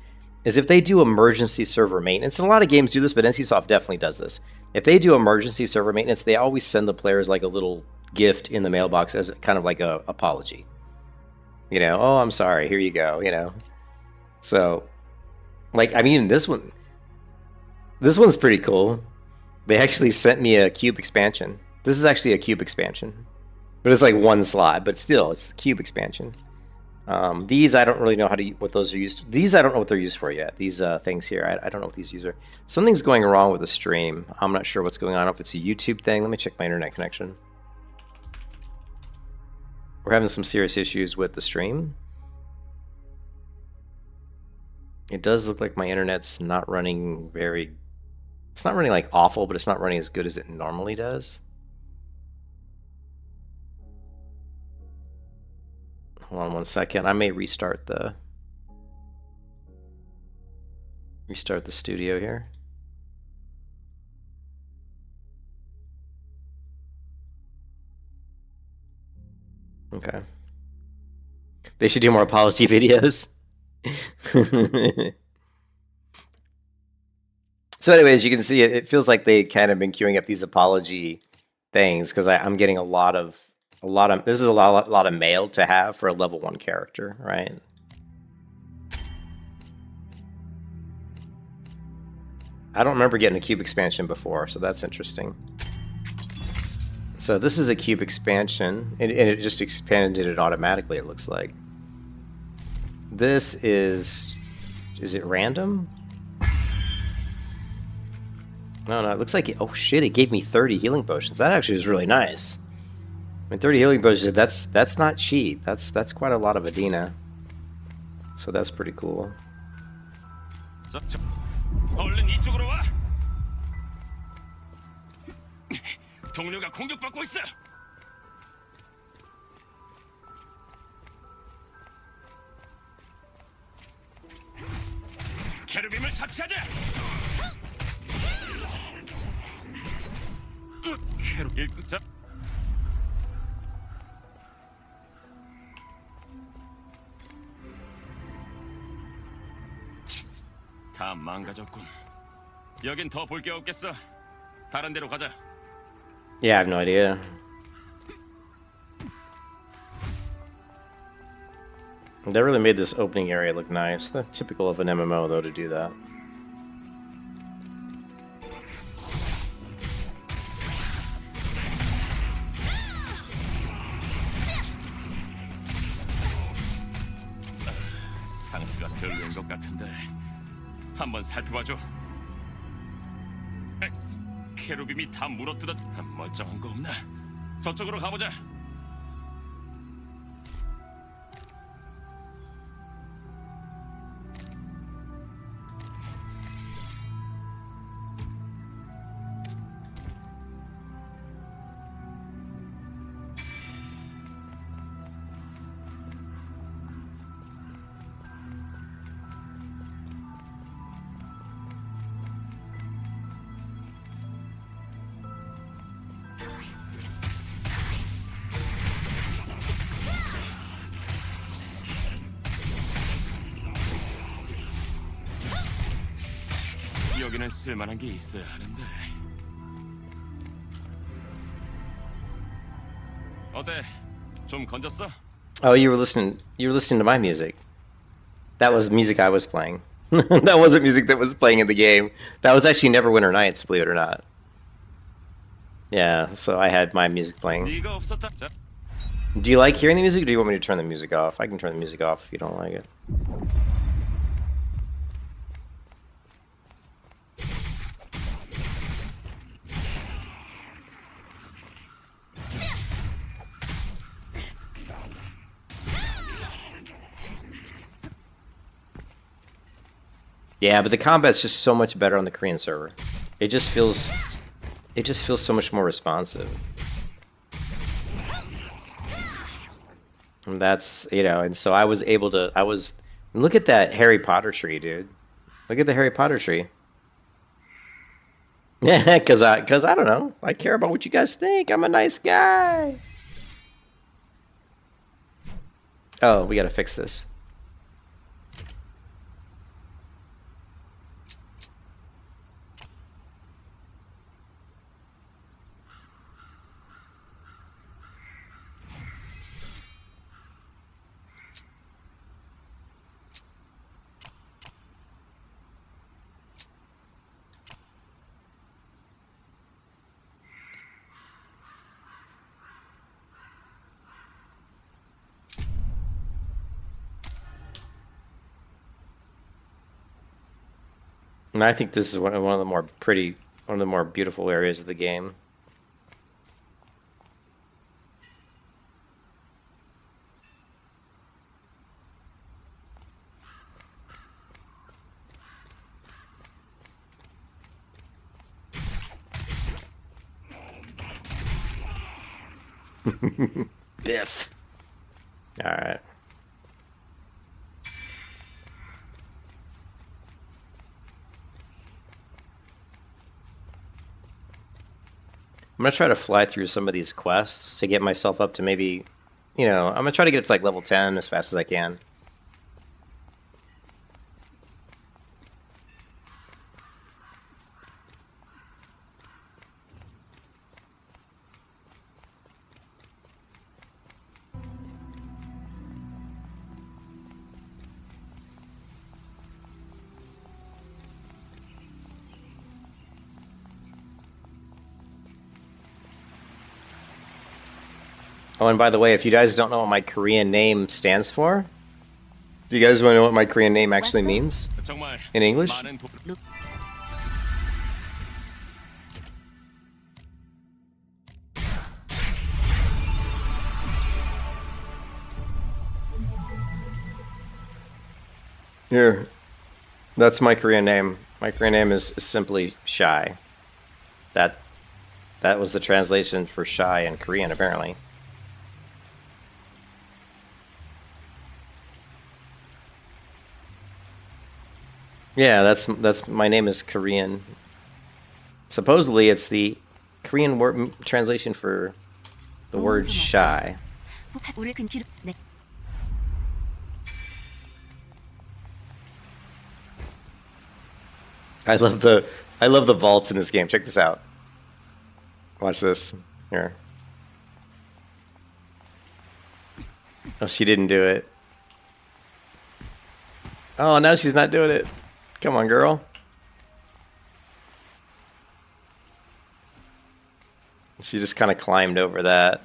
is if they do emergency server maintenance, and a lot of games do this, but NCSoft definitely does this. If they do emergency server maintenance, they always send the players like a little gift in the mailbox as kind of like a apology. Oh, I'm sorry, here you go, So, like, I mean, this one's pretty cool. They actually sent me a cube expansion. This is actually a cube expansion, but it's like one slot, but still, it's a cube expansion. These, I don't really know what those are used. These, I don't know what they're used for yet. These things here, I don't know what these are. Something's going wrong with the stream. I'm not sure what's going on. If it's a YouTube thing, let me check my internet connection. We're having some serious issues with the stream. It does look like my internet's not running it's not running like awful, but it's not running as good as it normally does. Hold on one second. I may restart the studio here. Okay. They should do more apology videos. So anyways, you can see it feels like they kind of been queuing up these apology things because I'm getting a lot of this is a lot of mail to have for a level 1 character, right? I don't remember getting a cube expansion before, so that's interesting. So this is a cube expansion, and it just expanded it automatically, it looks like. This is it random? No, it looks like oh shit, it gave me 30 healing potions. That actually is really nice. I mean, 30 healing potions, that's not cheap. That's quite a lot of Adina. So that's pretty cool. 얼른 이쪽으로 와. 동료가 공격받고 있어. 케르빔을 처치하자. 케르빔 자. 다 망가졌군. 여긴 더 볼 게 없겠어. 다른 데로 가자. Yeah, I have no idea. They really made this opening area look nice. That's typical of an MMO, though, to do that. 상태가 별로인 것 같은데 한번 살펴봐줘. 케루빔이 다 물어뜯어. 멀쩡한 거 없나? 저쪽으로 가보자. 여기는 쓸만한 게 있어야 하는데. 어때? 좀 건졌어? Oh, you were listening to my music. That was music I was playing. That wasn't music that was playing in the game. That was actually Neverwinter Nights, believe it or not. Yeah, so I had my music playing. 네가 없었다. 자, Do you like hearing the music, or do you want me to turn the music off? I can turn the music off if you don't like it. Yeah, but the combat's just so much better on the Korean server. It just feels so much more responsive. And that's, and so I was able to, look at that Harry Potter tree, dude. Look at the Harry Potter tree. Yeah, cause I don't know. I care about what you guys think. I'm a nice guy. Oh, we gotta fix this. And I think this is one of the more beautiful areas of the game. Biff. All right. I'm gonna try to fly through some of these quests to get myself up to maybe, I'm gonna try to get up to like level 10 as fast as I can. Oh, and by the way, if you guys don't know what my Korean name stands for, do you guys want to know what my Korean name actually means 정말 in English? 많은 Here, that's my Korean name. My Korean name is simply Shy. That was the translation for shy in Korean, apparently. Yeah, that's my name is Korean. Supposedly, it's the Korean word translation for the word shy. I love the vaults in this game. Check this out. Watch this. Here. Oh, she didn't do it. Oh, now she's not doing it. Come on, girl. She just kind of climbed over that.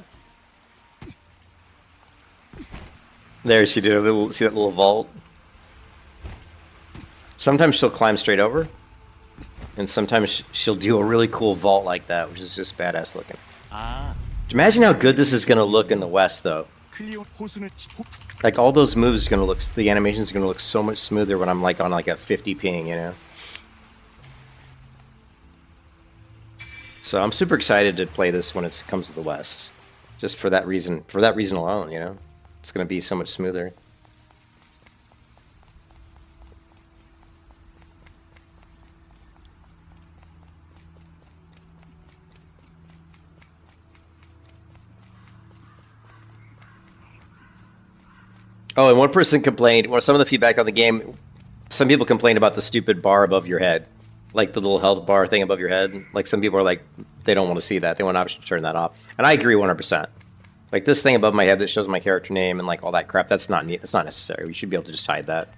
There, she did a little. See that little vault? Sometimes she'll climb straight over, and sometimes she'll do a really cool vault like that, which is just badass looking. Imagine how good this is going to look in the West, though. Like, all those moves are going to look, the animations are going to look so much smoother when I'm like on like a 50 ping, you know? So I'm super excited to play this when it comes to the West. Just for that reason alone, you know? It's going to be so much smoother. Oh, and one person complained, well, some of the feedback on the game, some people complained about the stupid bar above your head. Like the little health bar thing above your head. Like, some people are like, they don't want to see that. They want an option to turn that off. And I agree 100%. Like, this thing above my head that shows my character name and like all that crap, that's not neat. It's not necessary. We should be able to just hide that.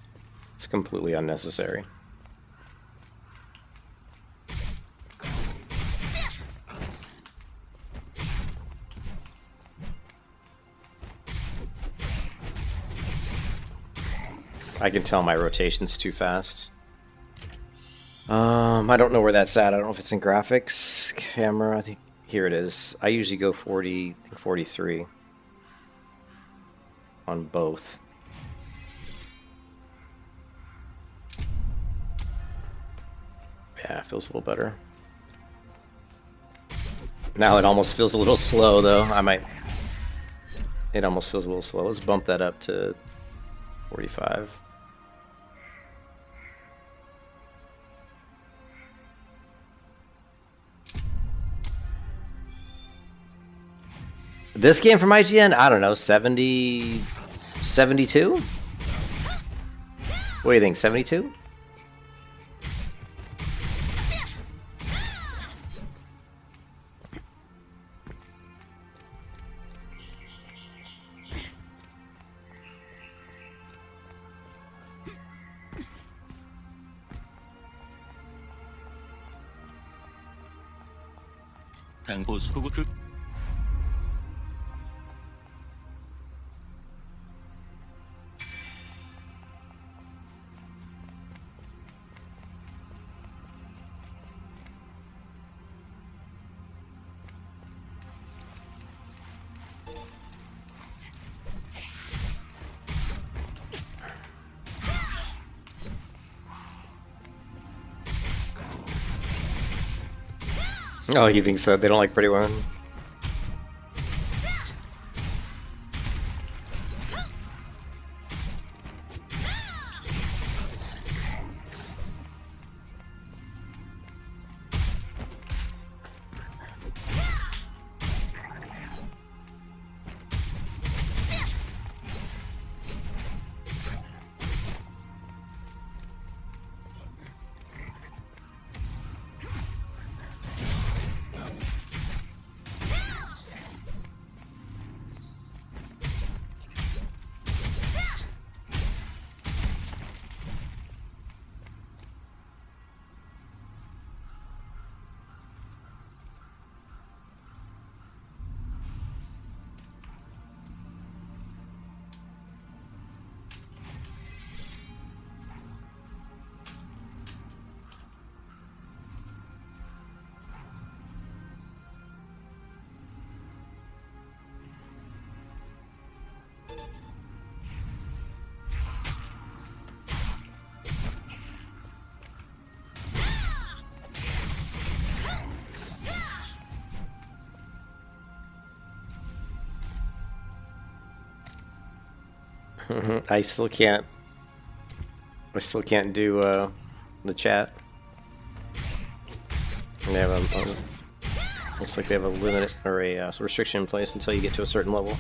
It's completely unnecessary. I can tell my rotation's too fast. I don't know where that's at. I don't know if it's in graphics, camera. I think here it is. I usually go 40, I think 43 on both. Yeah, it feels a little better. Now it almost feels a little slow, though. It almost feels a little slow. Let's bump that up to 45. This game from IGN, I don't know, 70, 72? What do you think, 72? Oh, you think so? They don't like Pretty Women? I still can't. I still can't do the chat. And they have a looks like they have a limit or a restriction in place until you get to a certain level.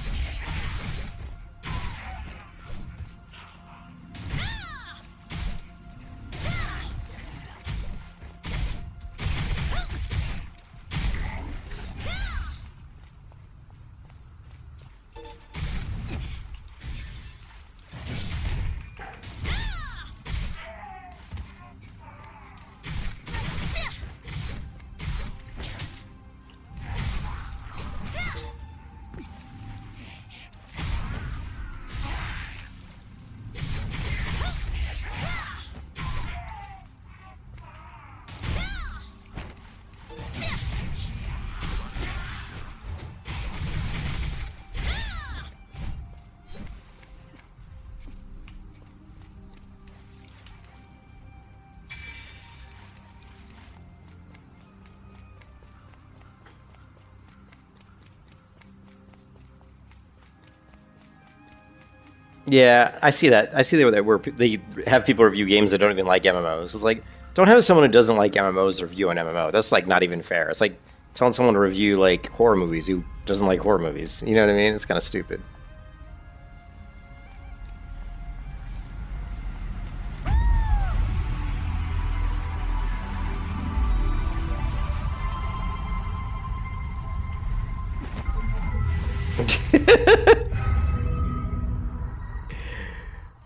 Yeah, I see that. I see that where they have people review games that don't even like MMOs. It's like, don't have someone who doesn't like MMOs review an MMO. That's like not even fair. It's like telling someone to review like horror movies who doesn't like horror movies. You know what I mean? It's kind of stupid.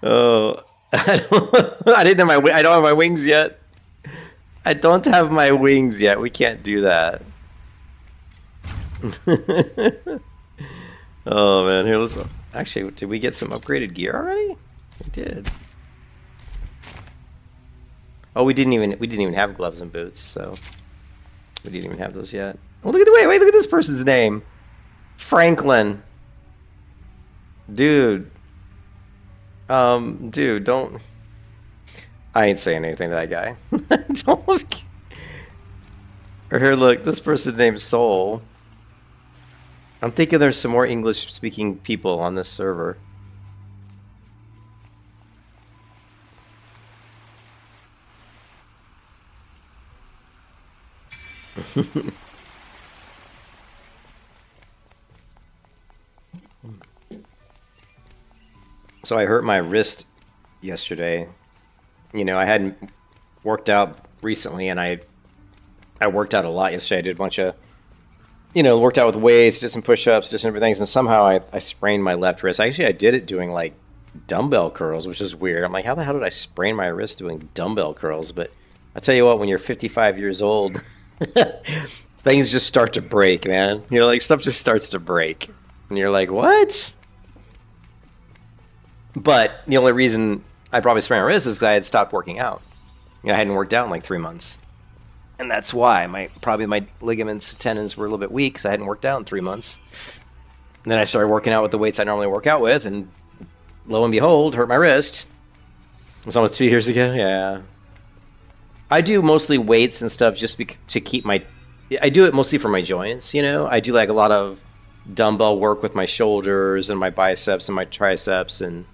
Oh, I didn't have I don't have my wings yet. I don't have my wings yet. We can't do that. Oh man, here let's. Actually, did we get some upgraded gear already? We did. Oh, we didn't even have gloves and boots, so we didn't even have those yet. Oh, look at the wait, look at this person's name, Franklin. Dude. Dude, don't. I ain't saying anything to that guy. Don't. Or here, look, this person's name's Soul. I'm thinking there's some more English-speaking people on this server. So I hurt my wrist yesterday. You know, I hadn't worked out recently, and I worked out a lot yesterday. I did a bunch of, you know, worked out with weights, did some push-ups, did some different things, and somehow I sprained my left wrist. Actually, I did it doing, like, dumbbell curls, which is weird. I'm like, how the hell did I sprain my wrist doing dumbbell curls? But I tell you what, when you're 55 years old, things just start to break, man. You know, like, stuff just starts to break. And you're like, what? But the only reason I probably sprained my wrist is because I had stopped working out. You know, I hadn't worked out in like 3 months. And that's why my ligaments, tendons were a little bit weak because I hadn't worked out in 3 months. And then I started working out with the weights I normally work out with, and lo and behold, hurt my wrist. It was almost 2 years ago, yeah. I do mostly weights and stuff just to keep my... I do it mostly for my joints, you know? I do like a lot of dumbbell work with my shoulders and my biceps and my triceps and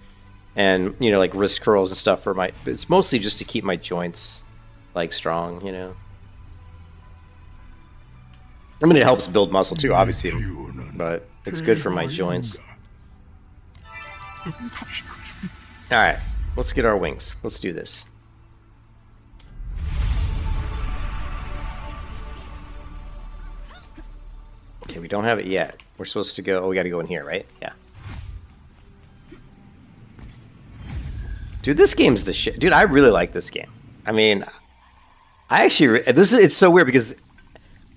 you know, like wrist curls and stuff for my... It's mostly just to keep my joints, like, strong, you know? I mean, it helps build muscle too, obviously, but it's good for my joints. Alright, let's get our wings. Let's do this. Okay, we don't have it yet. We're supposed to go... Oh, we gotta go in here, right? Yeah. Dude, this game's the shit. Dude, I really like this game. I mean, I actually... It's so weird because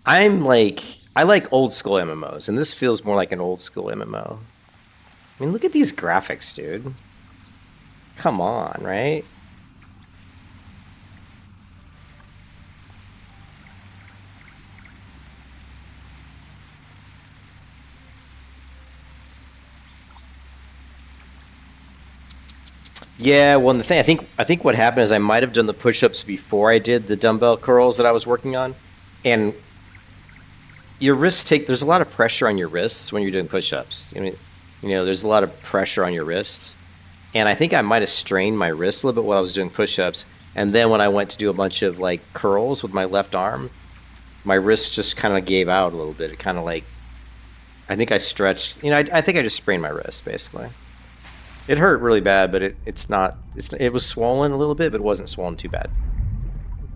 I'm like... I like old school MMOs, and this feels more like an old school MMO. I mean, look at these graphics, dude. Come on, right? Yeah, well, and the thing, I think what happened is I might have done the push-ups before I did the dumbbell curls that I was working on, and your wrists there's a lot of pressure on your wrists when you're doing push-ups. I mean, you know, there's a lot of pressure on your wrists, and I think I might have strained my wrist a little bit while I was doing push-ups. And then when I went to do a bunch of like curls with my left arm, my wrist just kind of gave out a little bit. It kind of like, I think I stretched. You know, I think I just sprained my wrist basically. It hurt really bad, but it was swollen a little bit, but it wasn't swollen too bad.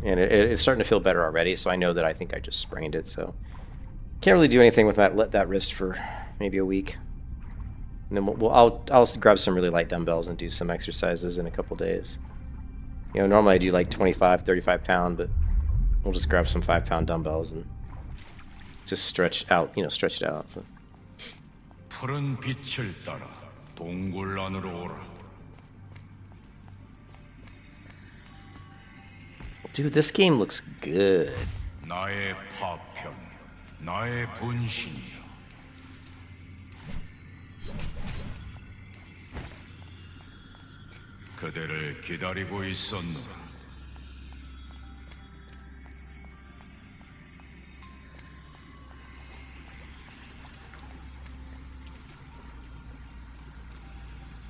And it's starting to feel better already. So I know that I think I just sprained it. So can't really do anything with that wrist for maybe a week. And then I'll grab some really light dumbbells and do some exercises in a couple days. You know, normally I do like 25, 35 pound, but we'll just grab some 5-pound dumbbells and just stretch it out. So. 푸른 빛을 따라 동굴 안으로 오라. Dude, this game looks good. 나의 파편, 나의 분신이여. 그대를 기다리고 있었노라.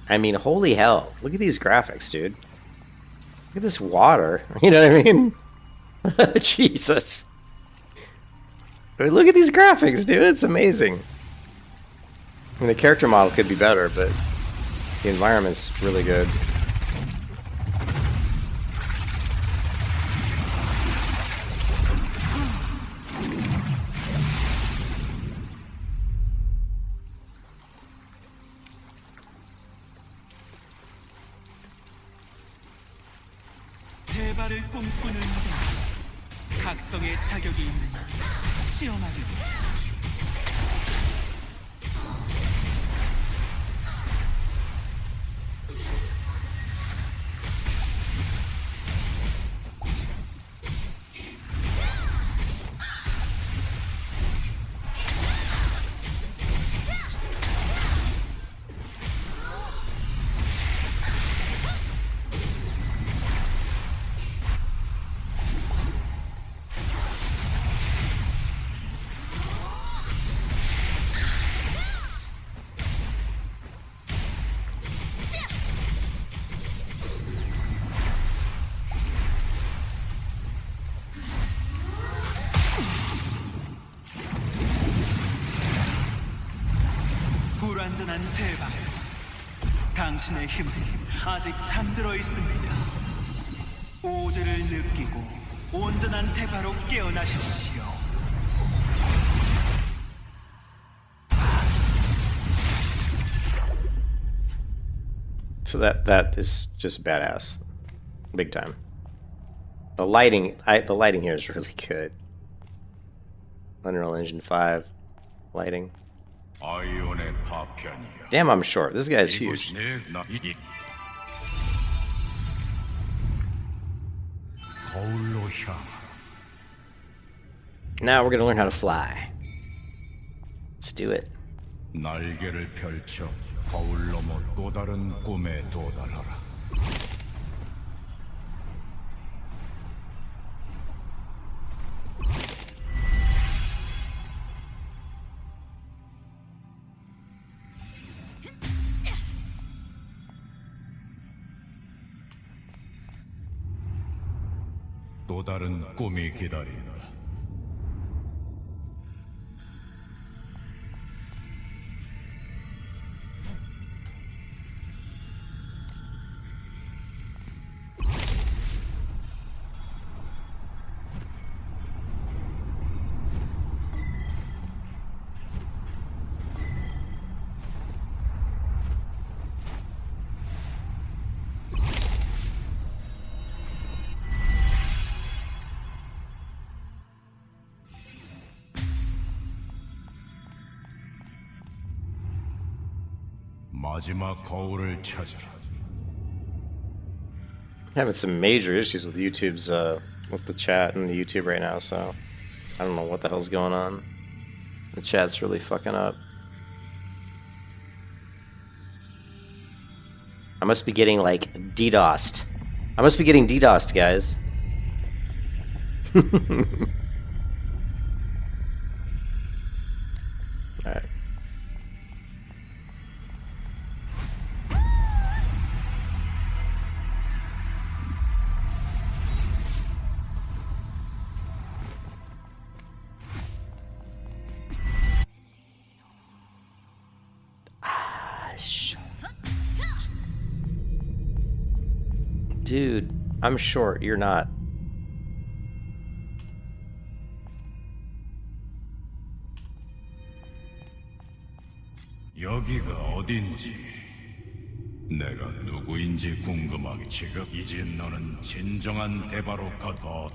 I mean, holy hell. Look at these graphics, dude. Look at this water. You know what I mean? Jesus. Look at these graphics, dude. It's amazing. I mean, the character model could be better, but the environment's really good. 대발을 꿈꾸는 자, 각성의 자격이 있는지 시험하려고. 불완전한 대박. 당신의 힘은 아직 잠들어 있습니다. 오드를 느끼고 온전한 대바로 깨어나십시오. So that is just badass, big time. The lighting here is really good. Unreal Engine 5 lighting. 아이온의 파편이여. Damn, I'm short. This guy's huge. 거울로 향. Now we're gonna learn how to fly. Let's do it. 날개를 펼쳐 거울 너머 또 다른 꿈에 도달하라. 또 다른 꿈이 기다린다. 마지막 거울을 찾으라. Having some major issues with YouTube's with the chat and the YouTube right now, so I don't know what the hell's going on. The chat's really fucking up. I must be getting like DDoSed. I must be getting DDoSed, guys. Alright. Dude, I'm short, you're not. 여기가 어딘지, 내가 누구인지 궁금하게 지금 이제 너는 진정한 대바로카다.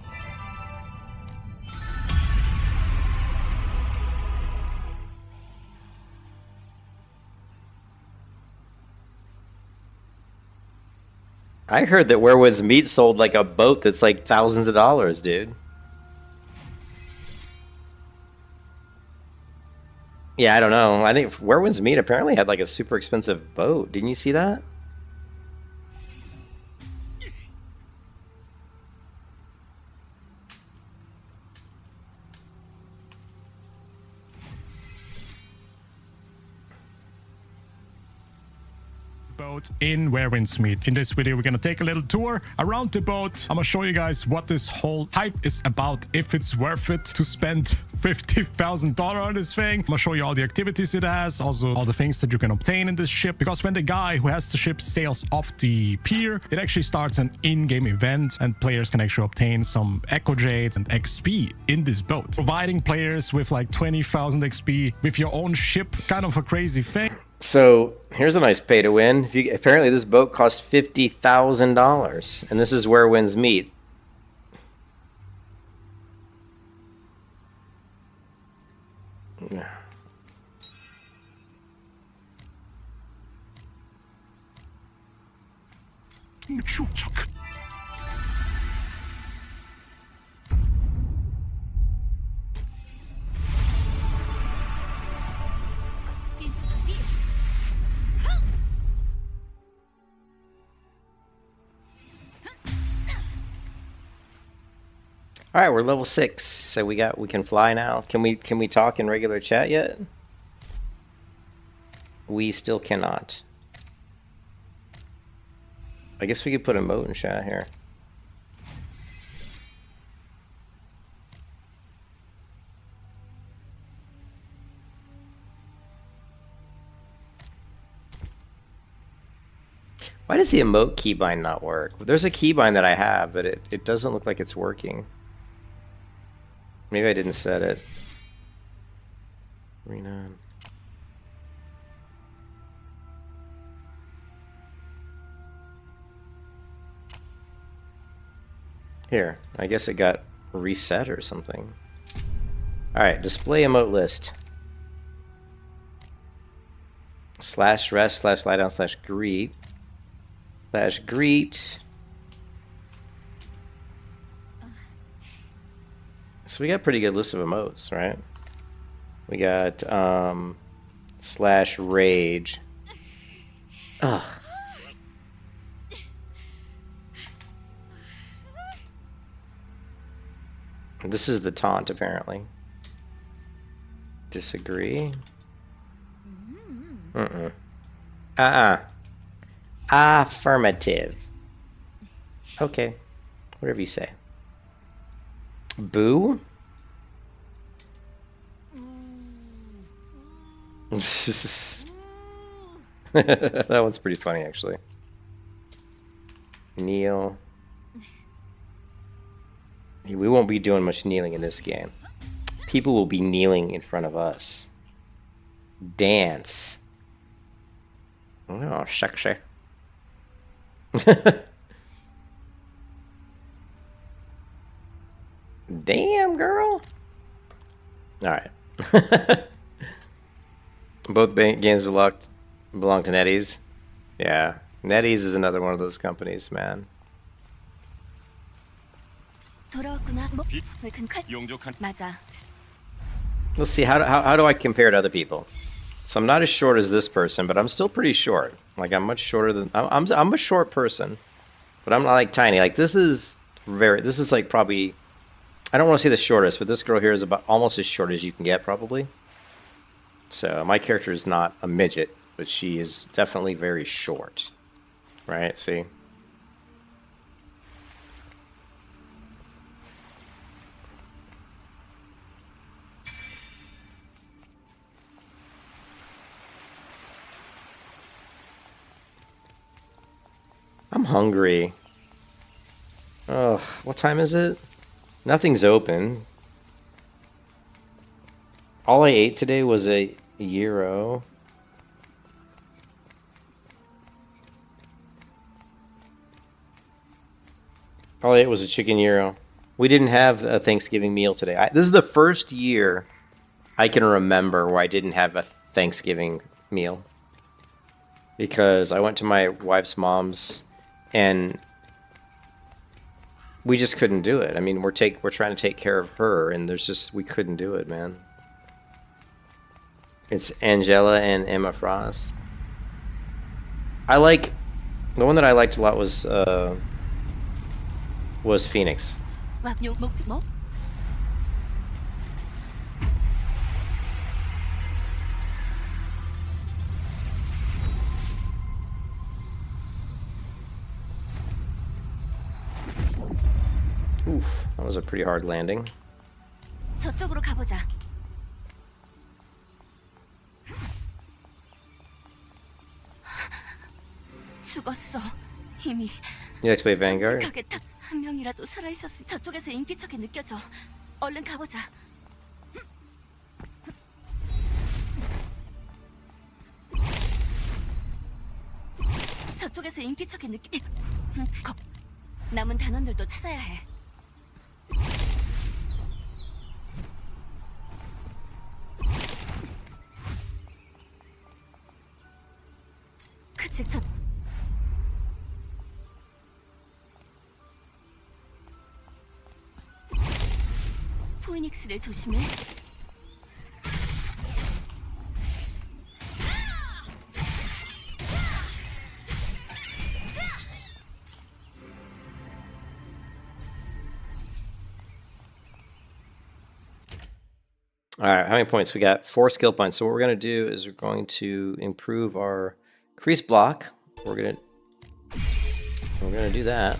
I heard that Where Winds Meet sold like a boat that's like thousands of dollars, dude. Yeah, I don't know. I think Where Winds Meet apparently had like a super expensive boat. Didn't you see that? Boat in Where Winds Meet. In this video, we're gonna take a little tour around the boat. I'm gonna show you guys what this whole hype is about, if it's worth it to spend $50,000 on this thing. I'm gonna show you all the activities it has, also all the things that you can obtain in this ship, because when the guy who has the ship sails off the pier, it actually starts an in-game event and players can actually obtain some Echo Jades and XP in this boat, providing players with like 20,000 XP with your own ship. Kind of a crazy thing. So here's a nice pay to win. Apparently this boat cost $50,000, and this is Where Winds Meet. All right, we're level 6, so we can fly now. Can we talk in regular chat yet? We still cannot. I guess we could put a emote in chat here. Why does the emote keybind not work? There's a keybind that I have, but it doesn't look like it's working. Maybe I didn't set it. Rename. Here, I guess it got reset or something. Alright, display emote list. Slash rest, slash lie down, slash greet. Slash greet. So we got a pretty good list of emotes, right? We got slash rage. Ugh. This is the taunt, apparently. Disagree. Affirmative. Okay. Whatever you say. Boo? That one's pretty funny, actually. Kneel. We won't be doing much kneeling in this game. People will be kneeling in front of us. Dance. Oh, sexy. Damn, girl. Alright. Both games belong to NetEase. Yeah. NetEase is another one of those companies, man. 맞아. Let's see, how do I compare to other people? So I'm not as short as this person, but I'm still pretty short. Like, I'm much shorter than... I'm a short person, but I'm not, like, tiny. Like, this is like, probably... I don't want to say the shortest, but this girl here is about almost as short as you can get, probably. So my character is not a midget, but she is definitely very short. Right? See? I'm hungry. Oh, what time is it? Nothing's open. All I ate today was a gyro. All I ate was a chicken gyro. We didn't have a Thanksgiving meal today. This is the first year I can remember where I didn't have a Thanksgiving meal. Because I went to my wife's mom's and we just couldn't do it. I mean, we're trying to take care of her, and we couldn't do it, man. It's Angela and Emma Frost. The one that I liked a lot was Phoenix. Oof, that was a pretty hard landing. 저쪽으로 가보자. 죽었어. 이미. You like to play Vanguard? 끔찍하게 딱 한 명이라도 살아있었으면 저쪽에서 인기척이 느껴져. 얼른 가보자. 저쪽에서 인기척이 남은 단원들도 찾아야 해. 그치, 포이닉스를 조심해. All right, how many points? We got 4 skill points. So what we're going to do is we're going to improve our crease block. We're going to do that.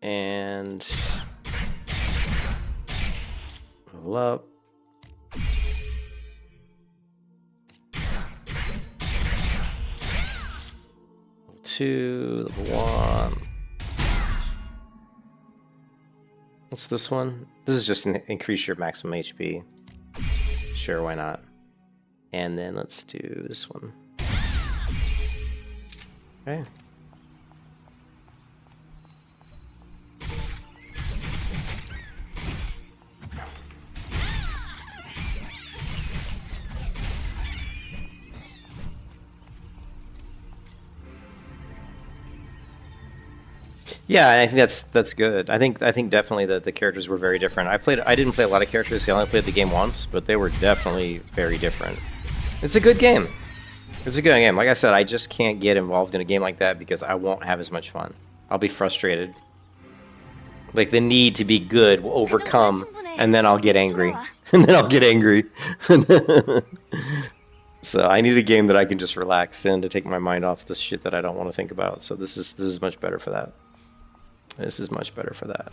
And level up. Level 2, level 1. What's this one? This is just an increase your maximum HP. Sure, why not? And then let's do this one. Okay. Yeah, I think that's good. I think definitely that the characters were very different. I didn't play a lot of characters. I only played the game once, but they were definitely very different. It's a good game. It's a good game. Like I said, I just can't get involved in a game like that because I won't have as much fun. I'll be frustrated. Like the need to be good will overcome, and then I'll get angry. And then I'll get angry. So I need a game that I can just relax in to take my mind off the shit that I don't want to think about. So this is much better for that. This is much better for that.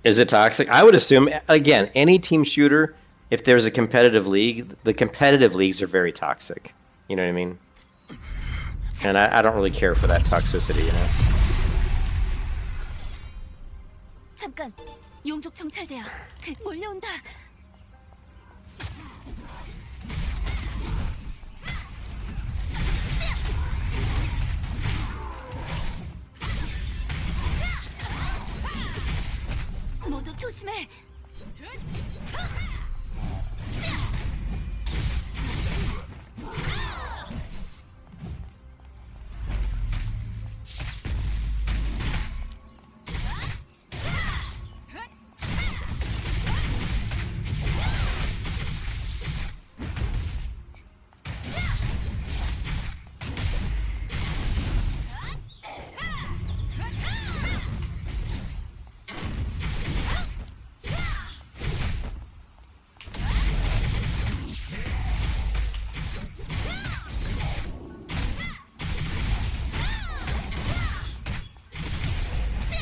Is it toxic? I would assume, again, any team shooter, if there's a competitive league, the competitive leagues are very toxic. You know what I mean? And I don't really care for that toxicity, you know? 잠깐, 용족 정찰대야. 몰려온다. 모두 조심해.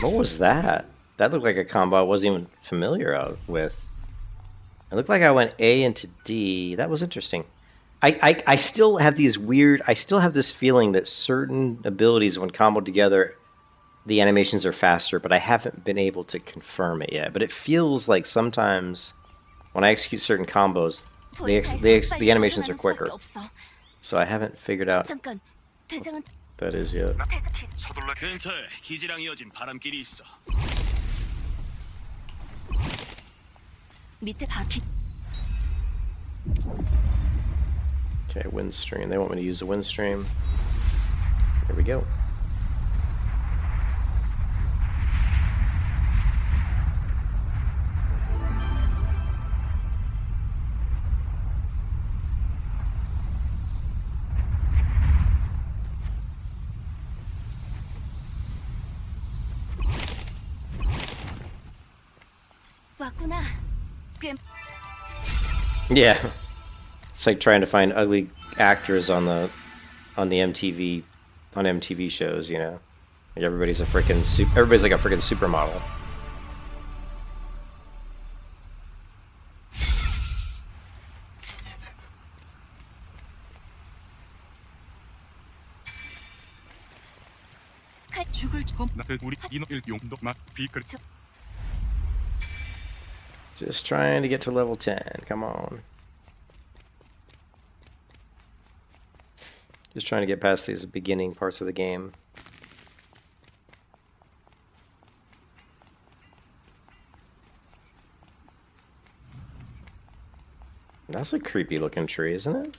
What was that? That looked like a combo I wasn't even familiar with. It looked like I went A into D. That was interesting. I still have these weird... I still have this feeling that certain abilities, when comboed together, the animations are faster, but I haven't been able to confirm it yet. But it feels like sometimes when I execute certain combos, the animations are quicker. So I haven't figured out 잠깐, 대장은 what that is yet. 서둘러. 근처에 기지랑 이어진 바람길이 있어. 밑에 바퀴. Okay, windstream. They want me to use a windstream. Here we go. 왔구나. Yeah, it's like trying to find ugly actors on the MTV shows. You know, like everybody's like a freaking supermodel. 죽을 좀. 우리 이노일 용도 막 비글. Just trying to get to level 10. Come on. Just trying to get past these beginning parts of the game. That's a creepy looking tree, isn't it?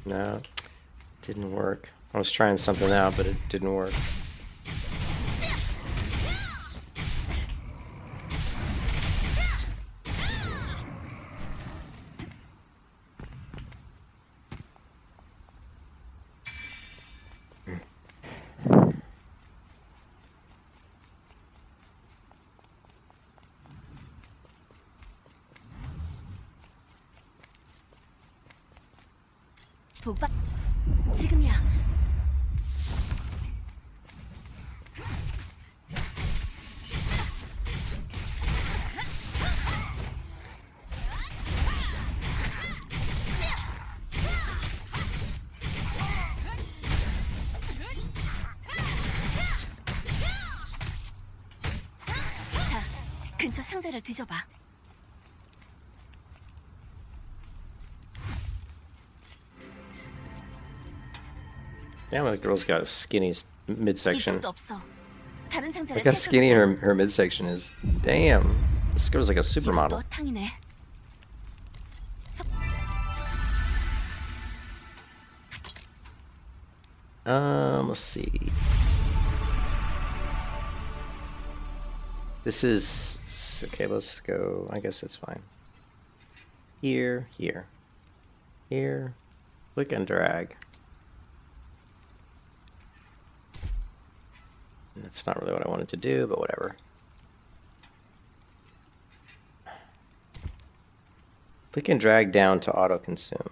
No, didn't work. I was trying something out, but it didn't work. 도박. 지금이야. 자, 근처 상자를 뒤져봐. Damn, the girl's got a skinny midsection. 이쪽도 없어. 다른 상자를 Look how skinny 살펴보자. her midsection is. Damn, this girl's like a 이것도 supermodel. 탕이네. Let's see. This is okay. Let's go. I guess it's fine. Here, here, here. Click and drag. That's not really what I wanted to do, but whatever. Click and drag down to auto consume.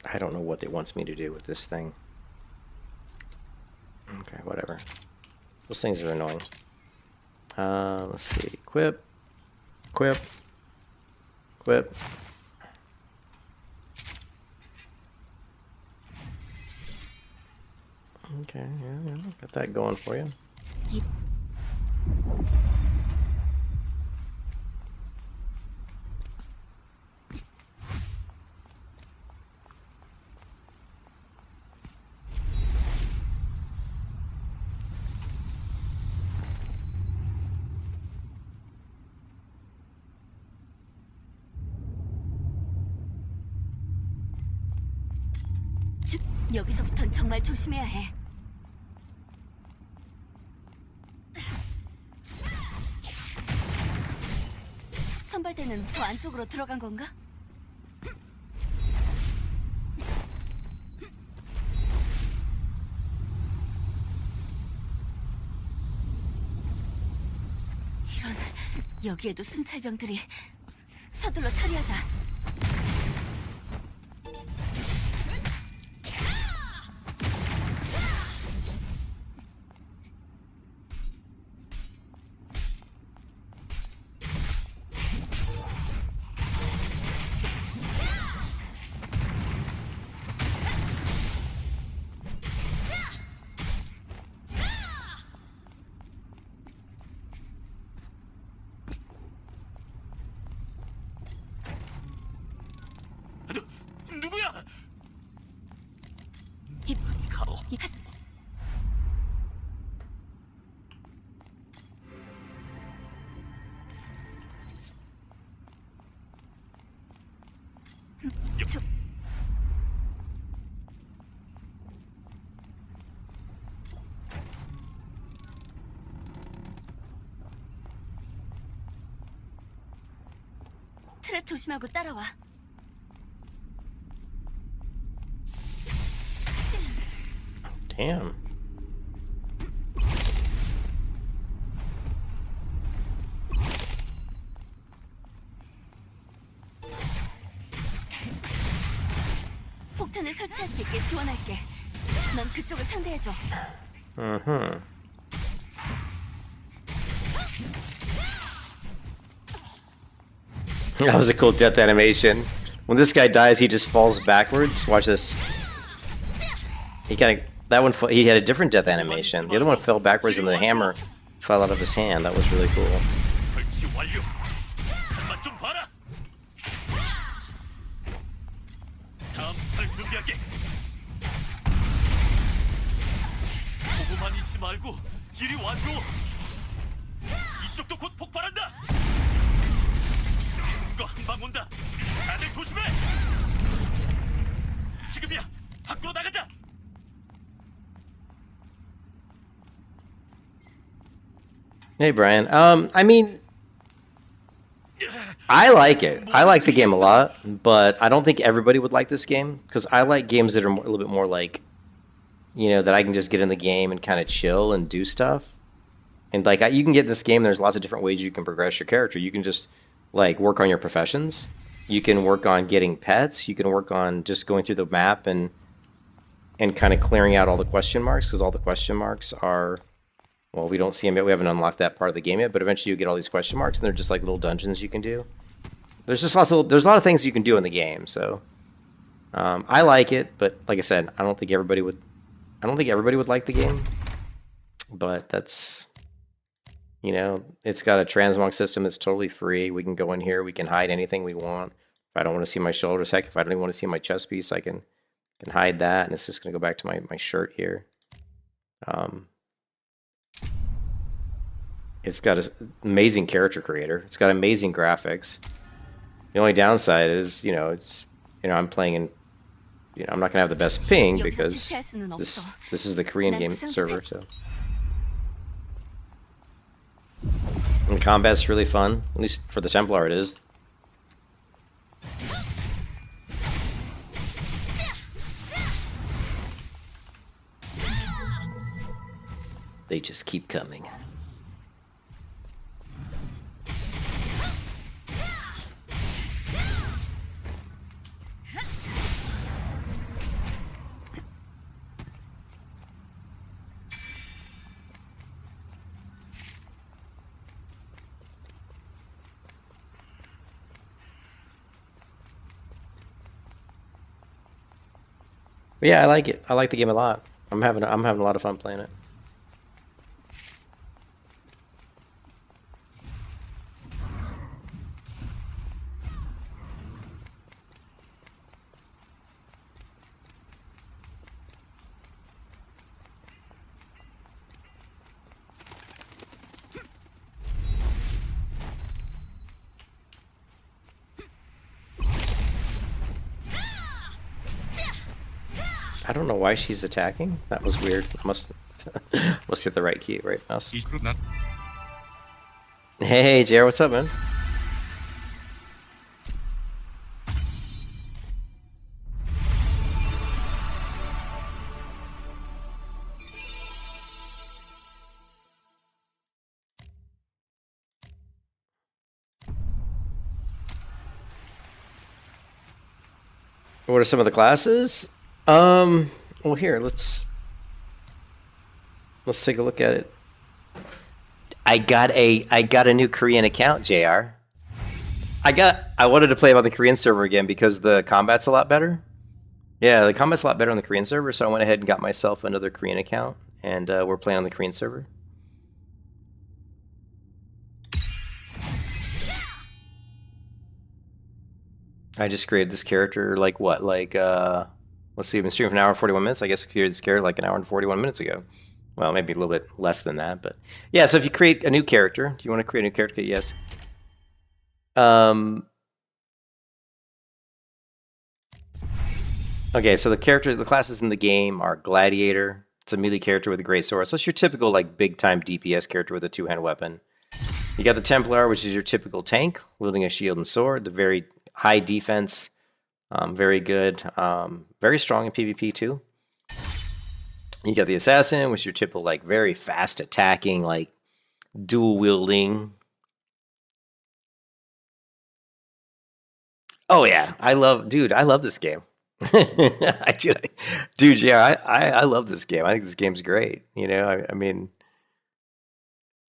I don't know what it wants me to do with this thing. Okay, whatever. Those things are annoying. Let's see. Equip. Equip. Equip. Okay, yeah, got that going for you. 여기서부턴 정말 조심해야 해. 선발대는 저 안쪽으로 들어간 건가? 이런, 여기에도 순찰병들이. 서둘러 처리하자. 누구야? 힙, 가오. 힙. 저, 트랩 조심하고 따라와. Damn. 폭탄을 설치할 수 있게 지원할게. 넌 그쪽을 상대해줘. Mm-hmm. That was a cool death animation. When this guy dies, he just falls backwards. Watch this. He kind of that one. He had a different death animation. The other one fell backwards, and the hammer fell out of his hand. That was really cool. 설치 완료. 한번 좀 봐라. 다음 탈 준비할게. 보고만 있지 말고 이리 와줘. 이쪽도 곧 폭발한다. 이거 한방 온다. 다들 조심해. 지금이야. 밖으로 나가자. Hey, Brian. I mean, I like it. I like the game a lot, but I don't think everybody would like this game because I like games that are a little bit more like, you know, that I can just get in the game and kind of chill and do stuff. And like, you can get in this game. There's lots of different ways you can progress your character. You can just like work on your professions. You can work on getting pets. You can work on just going through the map and kind of clearing out all the question marks because all the question marks are. Well, we don't see them yet. We haven't unlocked that part of the game yet, but eventually you get all these question marks, and they're just like little dungeons you can do. There's a lot of things you can do in the game, so I like it. But like I said, I don't think everybody would like the game. But that's, you know, it's got a transmog system that's totally free. We can go in here, we can hide anything we want. If I don't want to see my shoulders, heck, if I don't even want to see my chest piece, I can hide that, and it's just gonna go back to my shirt here. It's got an amazing character creator. It's got amazing graphics. The only downside is, I'm playing in, I'm not gonna have the best ping because this is the Korean game server, so. And combat's really fun, at least for the Templar it is. They just keep coming. But yeah, I like it. I like the game a lot. I'm having a lot of fun playing it. I don't know why she's attacking. That was weird. I must hit the right key, right mouse. 이로 난 Hey, JR, what's up, man? What are some of the classes? Well, here, let's take a look at it. I got a new Korean account, JR. I wanted to play on the Korean server again because the combat's a lot better. Yeah, the combat's a lot better on the Korean server, so I went ahead and got myself another Korean account, and we're playing on the Korean server. I just created this character like what? Like let's see, I've been streaming for an hour and 41 minutes. I guess I created this character like an hour and 41 minutes ago. Well, maybe a little bit less than that, but yeah, so if you create a new character, do you want to create a new character? Yes. Okay, so the classes in the game are Gladiator. It's a melee character with a great sword. So it's your typical like big time DPS character with a two-hand weapon. You got the Templar, which is your typical tank, wielding a shield and sword. The very high defense, very good, very strong in PvP too. You got the Assassin, which is your typical like very fast attacking, like dual wielding. Oh yeah, I love this game. Dude, yeah, I love this game. I think this game's great. You know, I mean,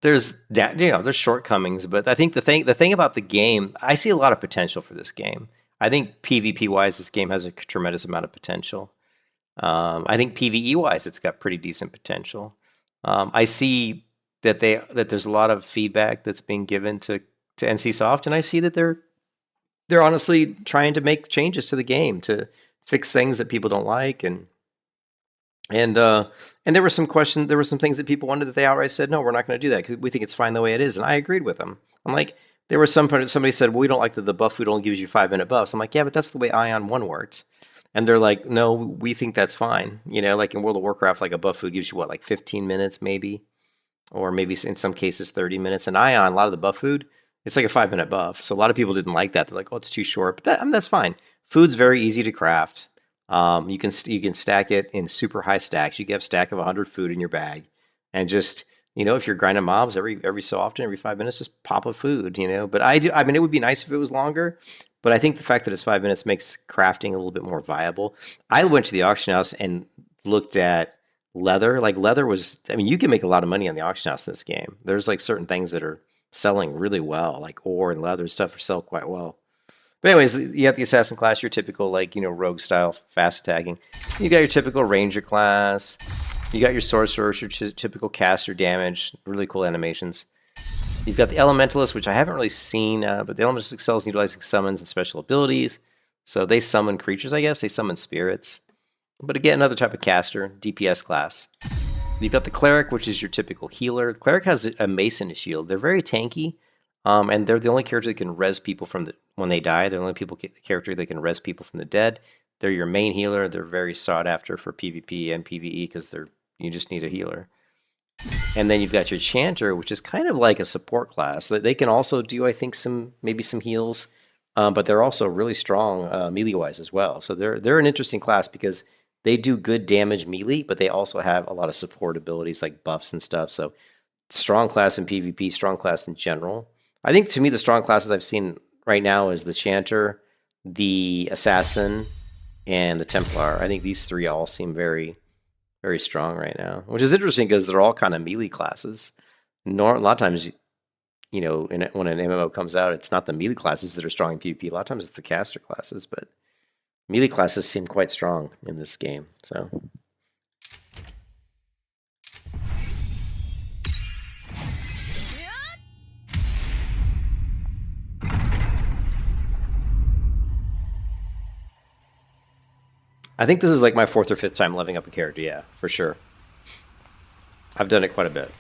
there's shortcomings, but I think the thing about the game, I see a lot of potential for this game. I think PvP wise, this game has a tremendous amount of potential. I think PvE wise, it's got pretty decent potential. I see that there's a lot of feedback that's being given to NCSoft, and I see that they're honestly trying to make changes to the game to fix things that people don't like, and there were some questions, there were some things that people wanted that they outright said, no, we're not going to do that because we think it's fine the way it is, and I agreed with them. I'm like, there was somebody said, well, we don't like that the buff food only gives you 5-minute buffs. I'm like, yeah, but that's the way Aion 1 worked. And they're like, no, we think that's fine. You know, like in World of Warcraft, like a buff food gives you what, like 15 minutes maybe? Or maybe in some cases 30 minutes. And Aion, a lot of the buff food, it's like a 5-minute buff. So a lot of people didn't like that. They're like, oh, it's too short. But that's fine. Food's very easy to craft. You can stack it in super high stacks. You can have a stack of 100 food in your bag. And just, you know, if you're grinding mobs every so often, every 5 minutes, just pop a food, you know. But I mean, it would be nice if it was longer. But I think the fact that it's 5 minutes makes crafting a little bit more viable. I went to the auction house and looked at leather. Like leather was, I mean, you can make a lot of money on the auction house in this game. There's like certain things that are selling really well, like ore and leather stuff sell quite well. But anyways, you got the assassin class, your typical like, you know, rogue style, fast attacking. You got your typical ranger class. You got your sorcerers, your typical caster damage, really cool animations. You've got the Elementalist, which I haven't really seen, but the Elementalist excels in utilizing summons and special abilities. So they summon creatures, I guess. They summon spirits. But again, another type of caster, DPS class. You've got the Cleric, which is your typical healer. The Cleric has a mace and a shield. They're very tanky, and they're the only character that can res people when they die. They're the only character that can res people from the dead. They're your main healer. They're very sought after for PvP and PvE because you just need a healer. And then you've got your Chanter, which is kind of like a support class. They can also do, I think, maybe some heals, but they're also really strong melee-wise as well. So they're an interesting class because they do good damage melee, but they also have a lot of support abilities like buffs and stuff. So strong class in PvP, strong class in general. I think to me the strong classes I've seen right now is the Chanter, the Assassin, and the Templar. I think these three all seem very, very strong right now, which is interesting because they're all kind of melee classes. A lot of times, you know, when an MMO comes out, it's not the melee classes that are strong in PvP. A lot of times it's the caster classes, but melee classes seem quite strong in this game. So I think this is like my 4th or 5th time leveling up a character, yeah, for sure. I've done it quite a bit.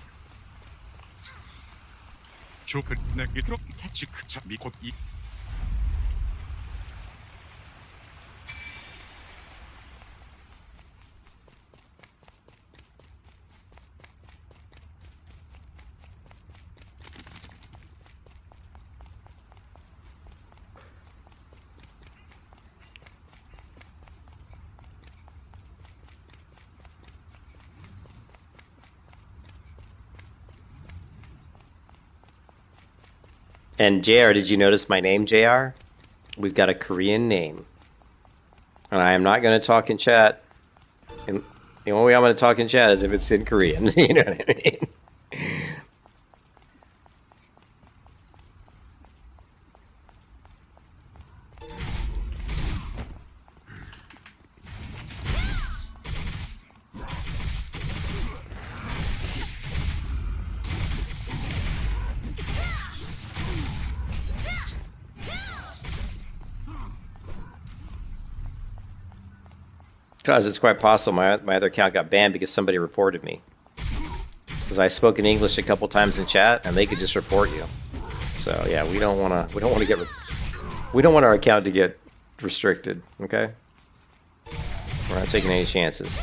And JR, did you notice my name, JR? We've got a Korean name. And I am not going to talk in chat. And the only way I'm going to talk in chat is if it's in Korean. You know what I mean? Because it's quite possible my other account got banned because somebody reported me. Because I spoke in English a couple times in chat, and they could just report you. So yeah, we don't want our account to get restricted. Okay, we're not taking any chances.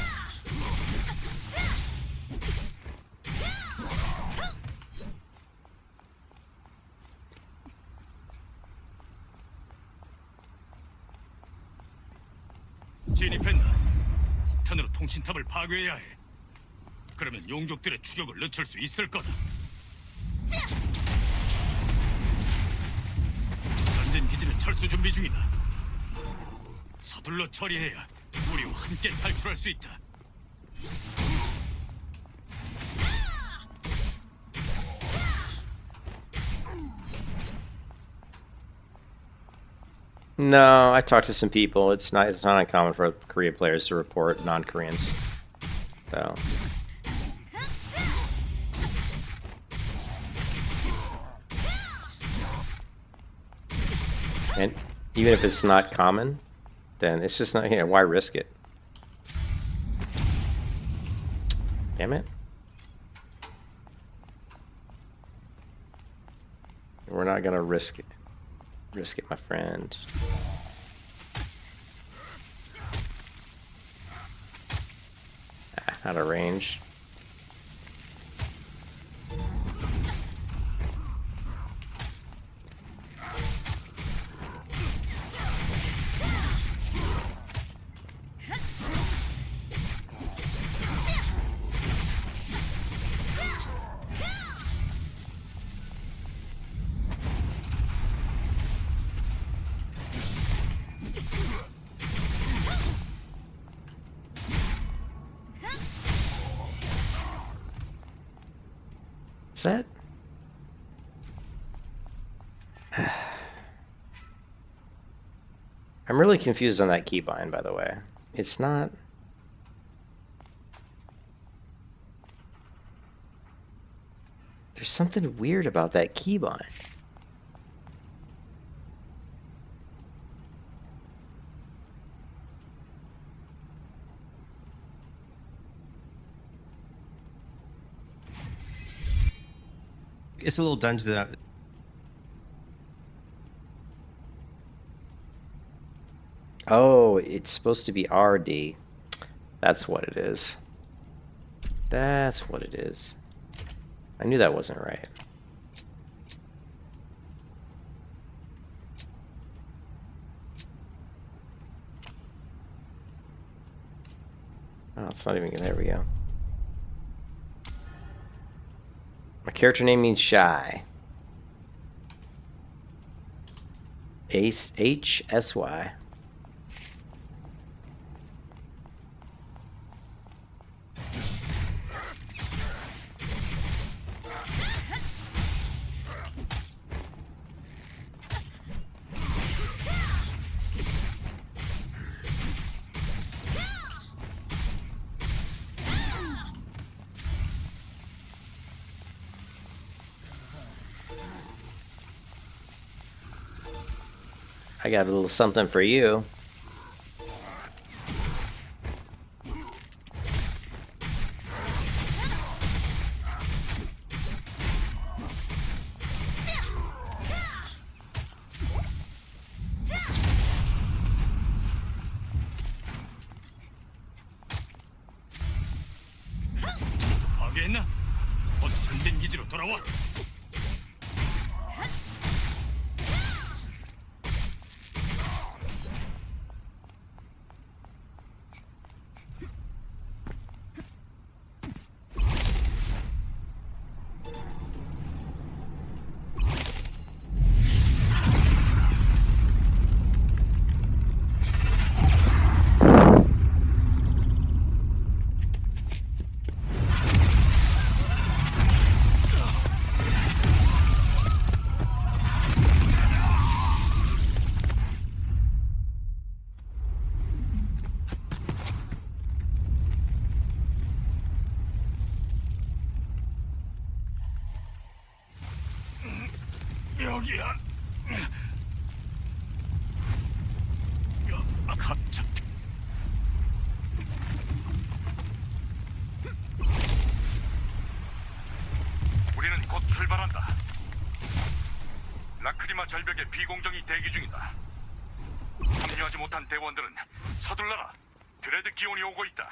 진입했나? 폭탄으로 통신탑을 파괴해야 해. 그러면 용족들의 추격을 늦출 수 있을 거다. 전진 기지는 철수 준비 중이다. 서둘러 처리해야 우리와 함께 탈출할 수 있다. No, I talked to some people. It's not uncommon for Korean players to report non-Koreans. So. And even if it's not common, then it's just not, why risk it? Damn it. We're not gonna risk it. Risk it, my friend. Out of range. That? I'm really confused on that keybind, by the way. It's not... There's something weird about that keybind. It's a little dungeon that Oh, it's supposed to be RD. That's what it is. That's what it is. I knew that wasn't right. Oh, it's not even gonna. There we go. My character name means shy. HSY. I got a little something for you. 파괴했나? 어서 전진 기지로 돌아와. 여기야. 갑자기. 우리는 곧 출발한다. 라크리마 절벽에 비공정이 대기 중이다. 합류하지 못한 대원들은 서둘러라. 드레드 기온이 오고 있다.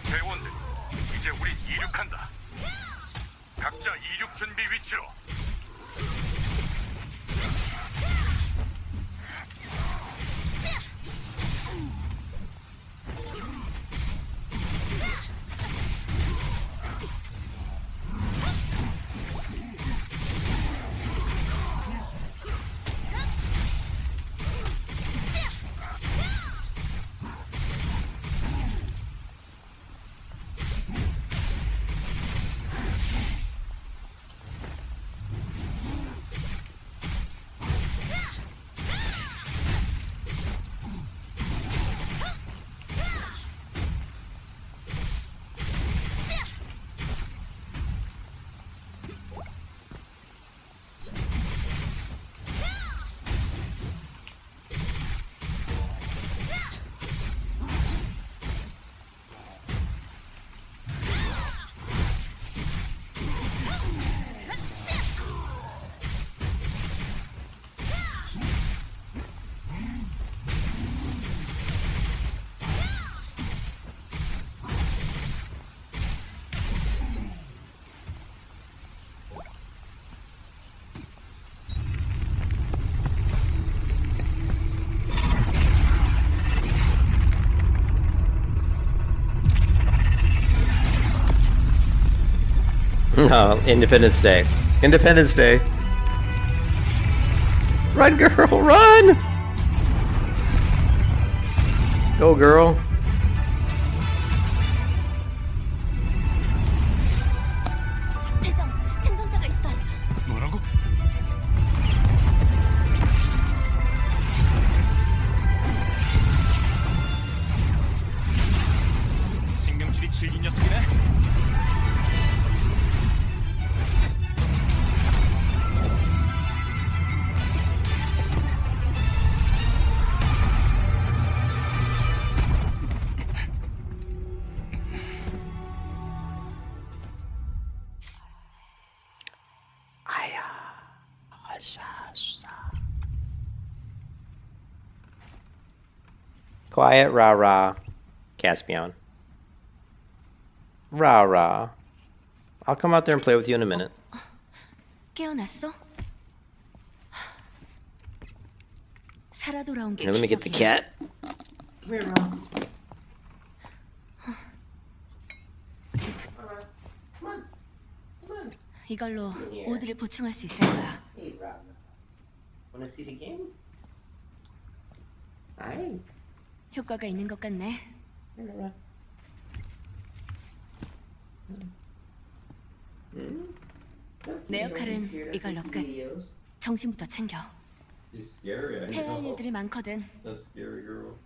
대원들, 이제 우린 이륙한다. 각자 이륙 준비 위치로. No, Independence Day. Independence Day. Run, girl, run! Go, girl. 대장, 생존자가 있어. 뭐라고? 생명줄이 질긴 녀석이네. Quiet, rah rah. Caspian. Rah rah. I'll come out there and play with you in a minute. 깨어났어? 살아 돌아온 게 Here, let me get the 기적이야. cat. 이걸로 오드를 보충할 수 있을 거야. Hey, Rob. Wanna see the game? Hi. 효과가 있는 것 같네. 내 역할은 이걸로 끝. 정신부터 챙겨. She's scary, I 해야 할 know. 일들이 많거든. That's scary, girl.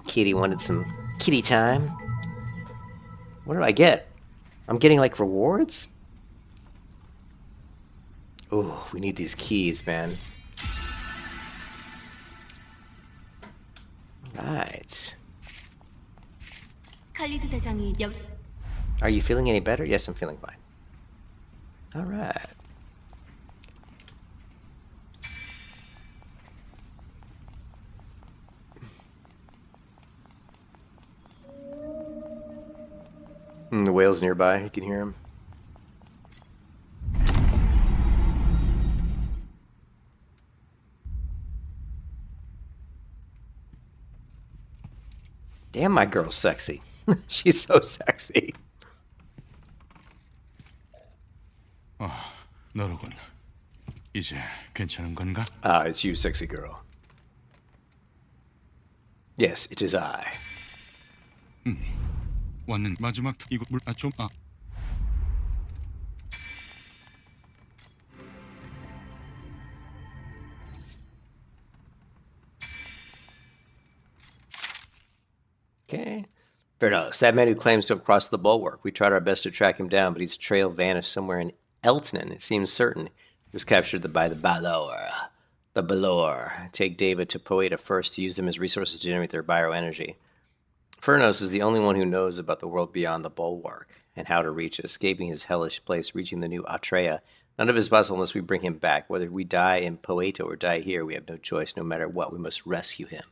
Kitty wanted some kitty time. What do I get? I'm getting like rewards? Oh, we need these keys, man. Right. 칼리드 대장이 여기 Are you feeling any better? Yes, I'm feeling fine. Alright. The whale's nearby. You can hear him. Damn, my girl's sexy. She's so sexy. 너로군. 이제 괜찮은 건가? Ah, it's you, sexy girl. Yes, it is I. 왔는 마지막 이거 좀 Okay. Vernos, that man who claims to have crossed the bulwark. We tried our best to track him down, but his trail vanished somewhere in Eltnan. It seems certain he was captured by the Balor. The Balor. Take David to Poeta first to use them as resources to generate their bioenergy. Furnos is the only one who knows about the world beyond the bulwark and how to reach it, escaping his hellish place, reaching the new Atreya. None of it is possible unless we bring him back. Whether we die in Poeta or die here, we have no choice. No matter what, we must rescue him.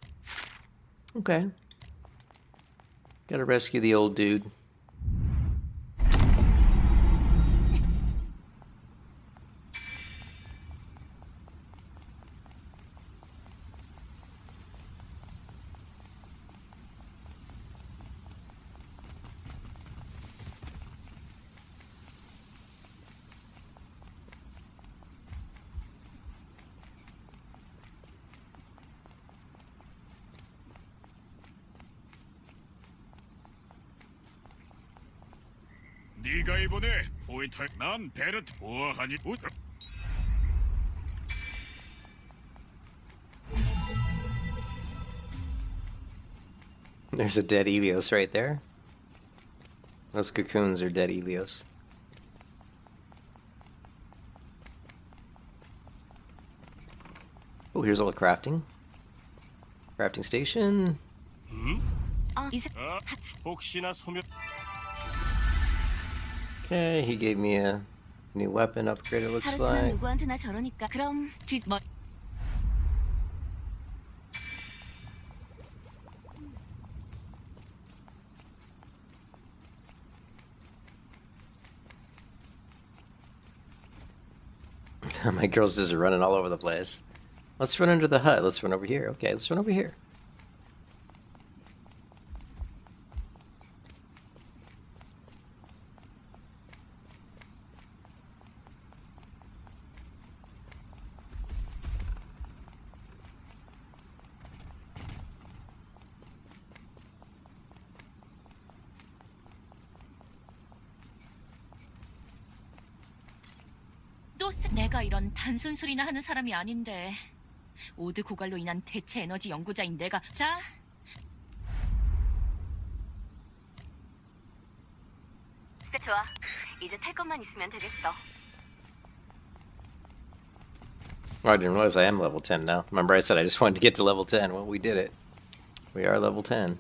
Okay. Gotta rescue the old dude. 네가 이번에 포인트 난 베르트 보아하니 우들. There's a dead Elios right there. Those cocoons are dead Elios. Oh, here's all the crafting. Crafting station. 혹시나 소멸. Okay, he gave me a new weapon upgrade, it looks 하르트는 like. 누구한테나 저러니까 그럼 My girl's just running all over the place. Let's run under the hut. Let's run over here. Okay, let's run over here. 또 내가 이런 단순 소리나 하는 사람이 아닌데 오드 고갈로 인한 대체 에너지 연구자인 내가 자 좋아 이제 탈 것만 있으면 되겠어. Oh, I didn't realize I am level 10 now. Remember I said I just wanted to get to level 10. Well, we did it. We are level 10.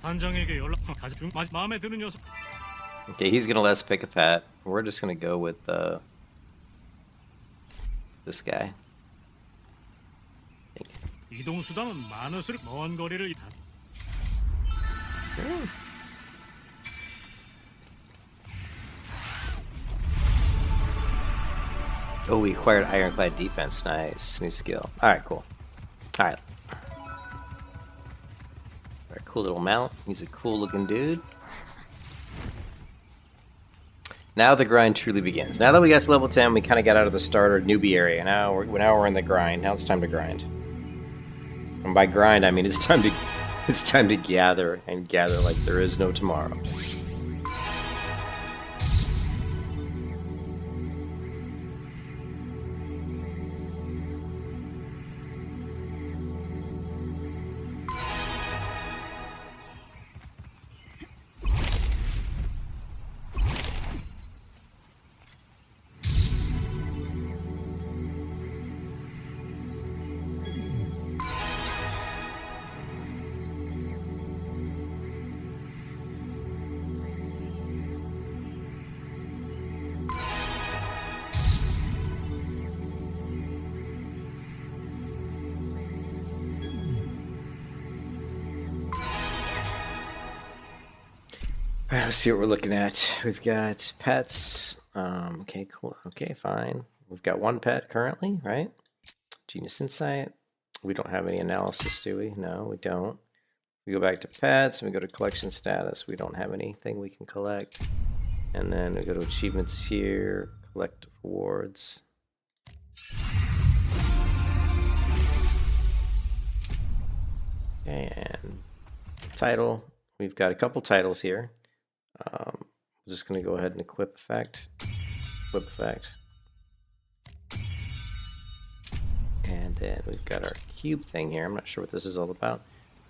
단장에게 연락. 마음에 드는 녀석. Okay, he's gonna let us pick a pet. We're just gonna go with this guy. 이동 수단은 많을수록 먼 거리를 Oh, we acquired ironclad defense. Nice. New skill. Alright, cool. Alright. Alright, cool little mount. He's a cool looking dude. Now the grind truly begins. Now that we got to level 10, we kind of got out of the starter newbie area. Now we're in the grind. Now it's time to grind. And by grind, I mean it's time to gather and gather like there is no tomorrow. Alright, let's see what we're looking at. We've got pets. Okay, cool. Okay, fine. We've got one pet currently, right? Genius Insight. We don't have any analysis, do we? No, we don't. We go back to pets and we go to collection status. We don't have anything we can collect. And then we go to achievements here, collect rewards. And title. We've got a couple titles here. I'm just going to go ahead and equip effect. Equip effect. And then we've got our cube thing here. I'm not sure what this is all about.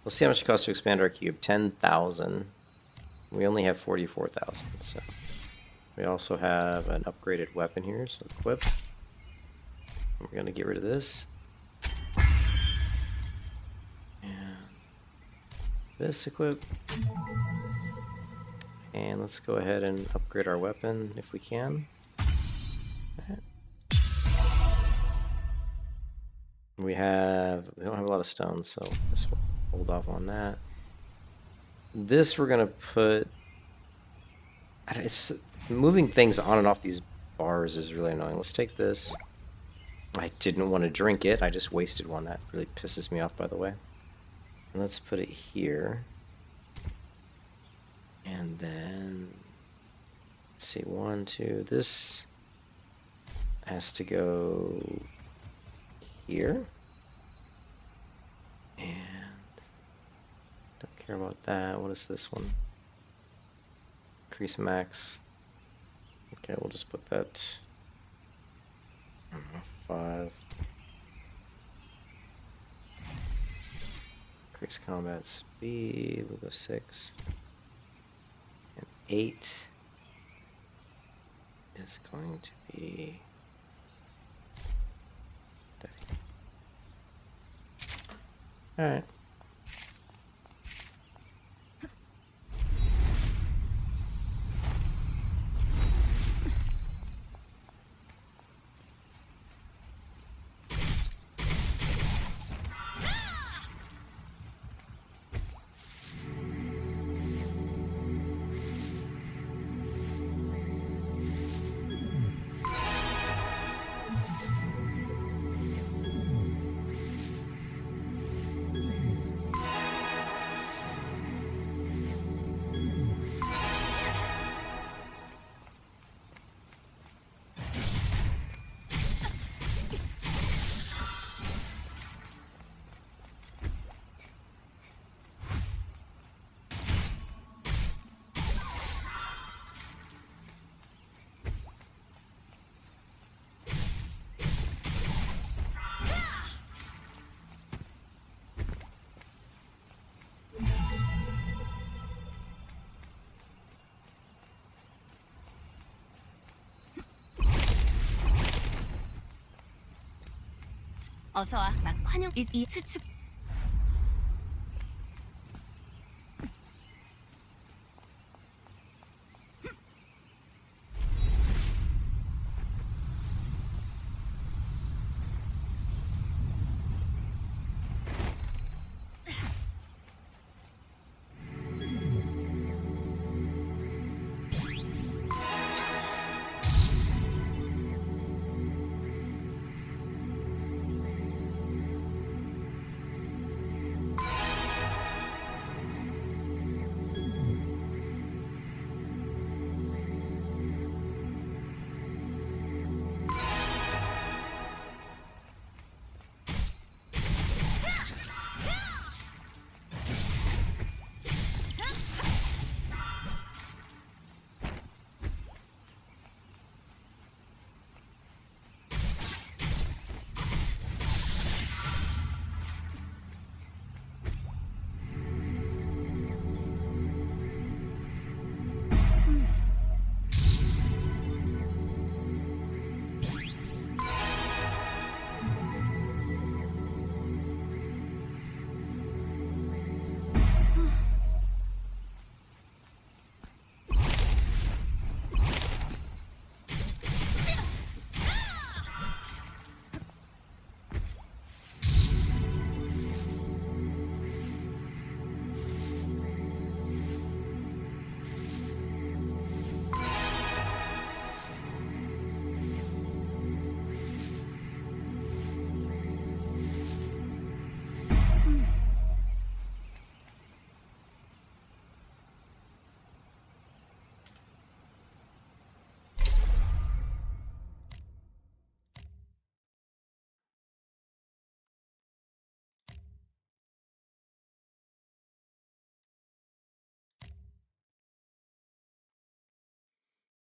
Let's see how much it costs to expand our cube. 10,000. We only have 44,000. So we also have an upgraded weapon here. So equip. We're going to get rid of this. And this equip. And let's go ahead and upgrade our weapon if we can. We don't have a lot of stones, so this will hold off on that. This we're gonna put. It's moving things on and off these bars is really annoying. Let's take this. I didn't want to drink it. I just wasted one. That really pisses me off, by the way. And let's put it here. And then, let's see, 1, 2, this has to go here. And don't care about that. What is this one? Increase max. Okay, we'll just put that, I don't know, 5. Increase combat speed, we'll go 6. 8 is going to be 30. All right. 어서 와. 막 환영. 이 수축.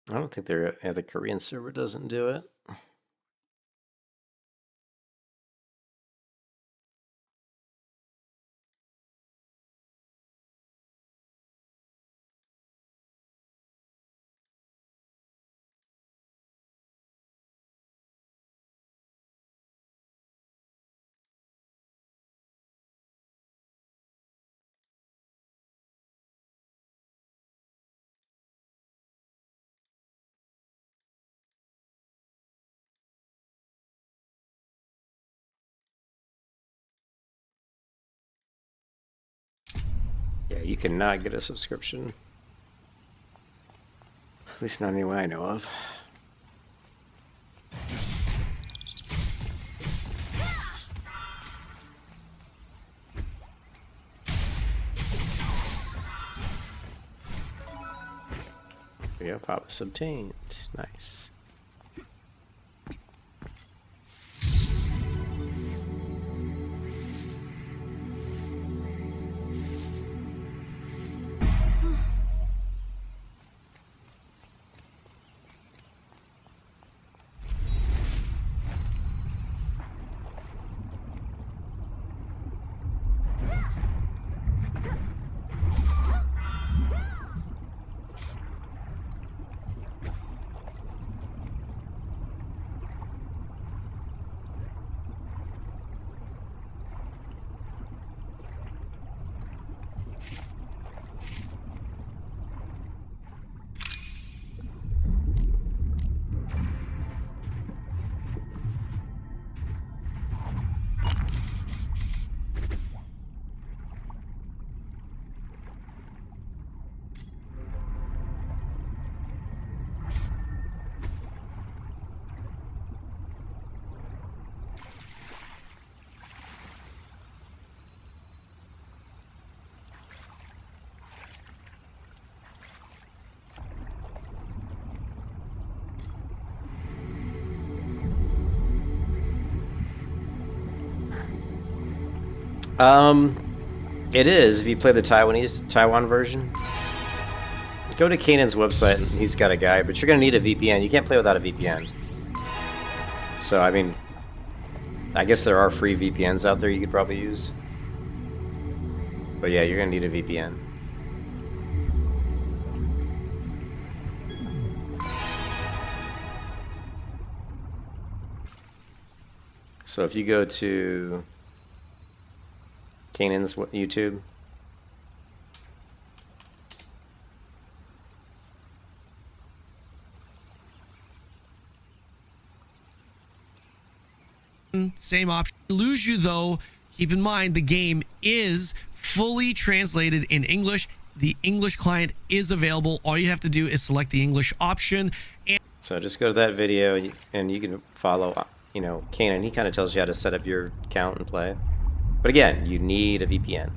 I don't think the Korean server doesn't do it. Yeah, you cannot get a subscription. At least not any way I know of. There we go, Papa obtained. Nice. It is if you play the Taiwan version. Go to Kanan's website and he's got a guide, but you're gonna need a VPN. You can't play without a VPN. So I mean, I guess there are free VPNs out there you could probably use. But yeah, you're gonna need a VPN. So if you go to Kanan's YouTube. Same option. Lose you though, keep in mind the game is fully translated in English. The English client is available. All you have to do is select the English option. And so just go to that video and you can follow, you know, Kanan. He kind of tells you how to set up your account and play. But again, you need a VPN.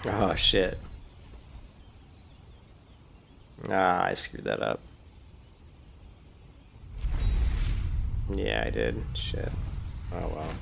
Oh, shit. Ah, I screwed that up. Yeah, I did. Shit. Oh, well.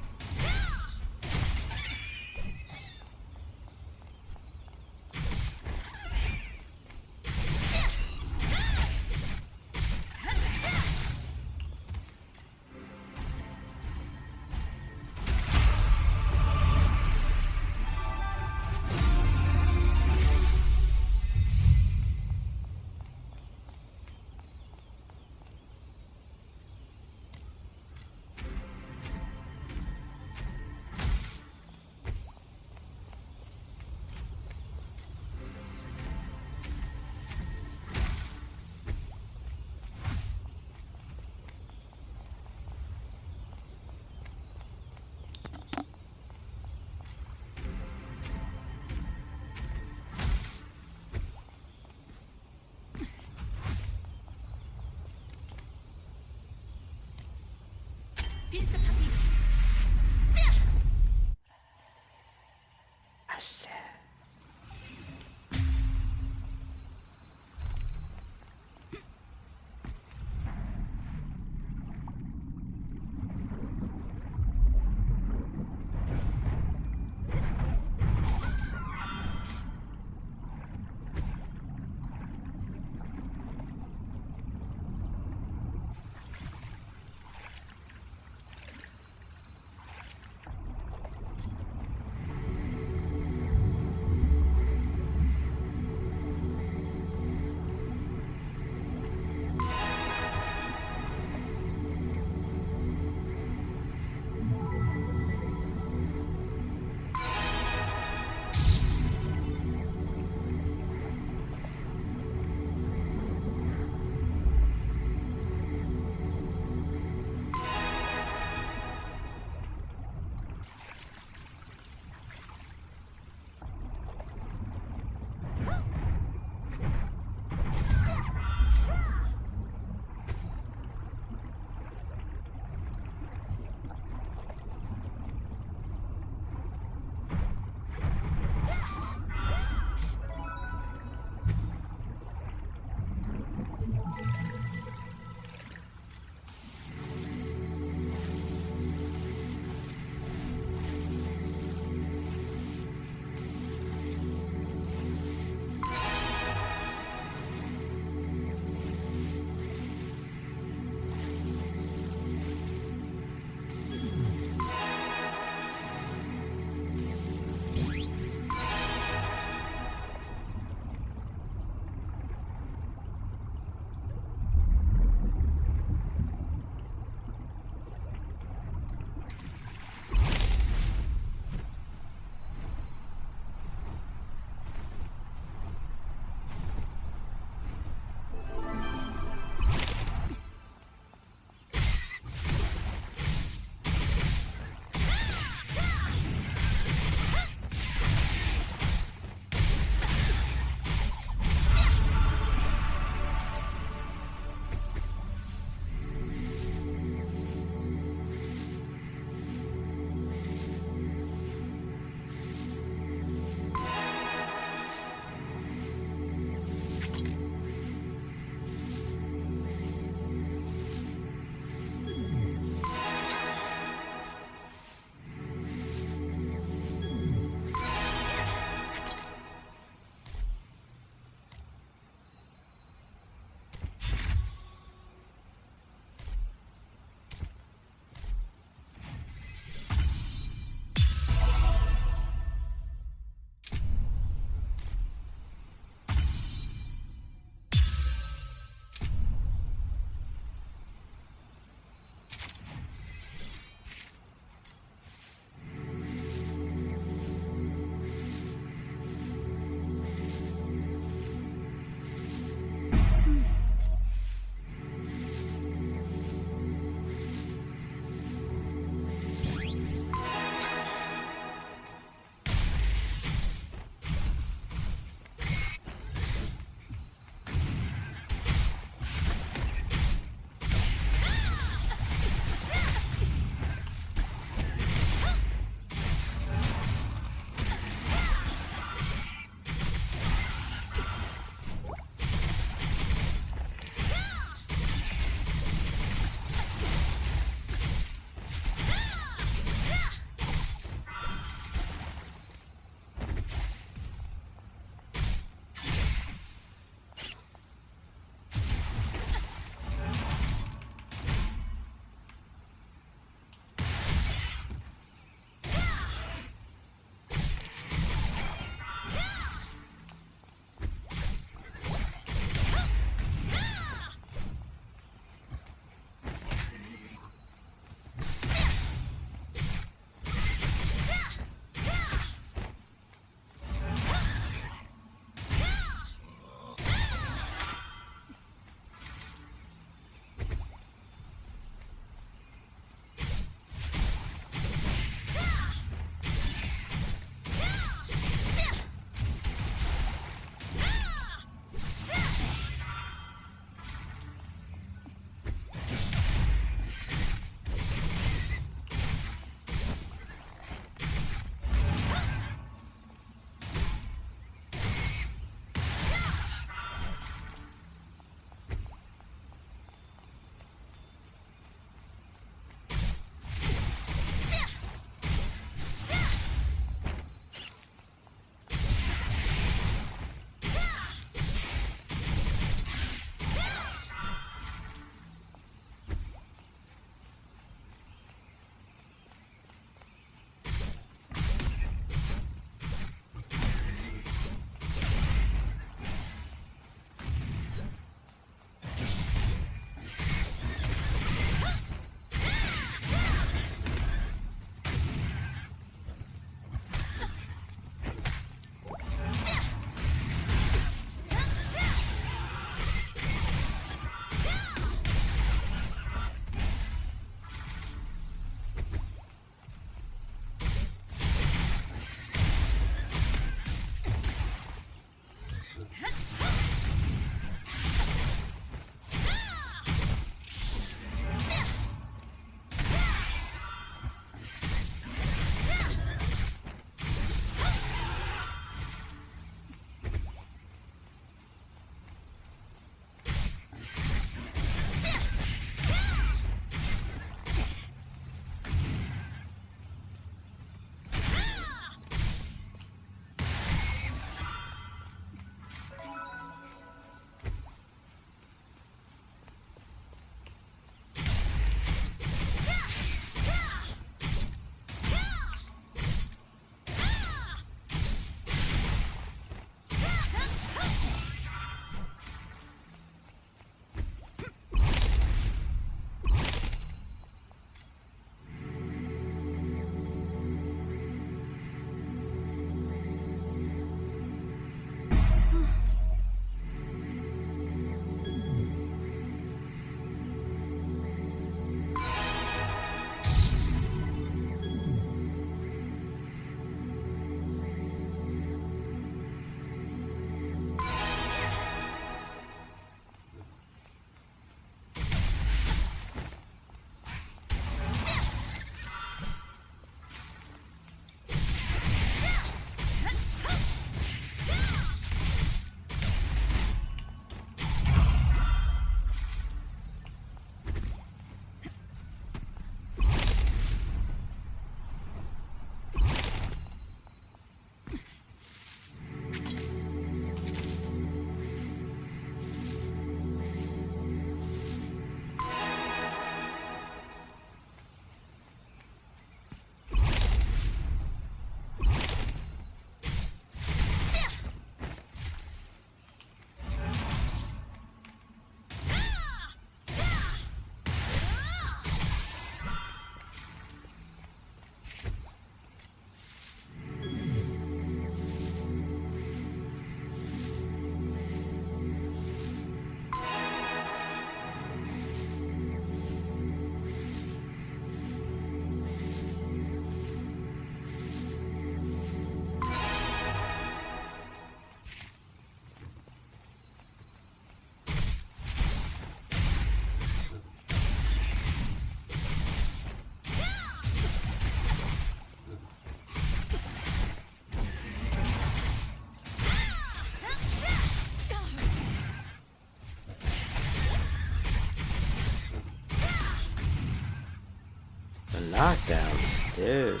knockdowns, dude.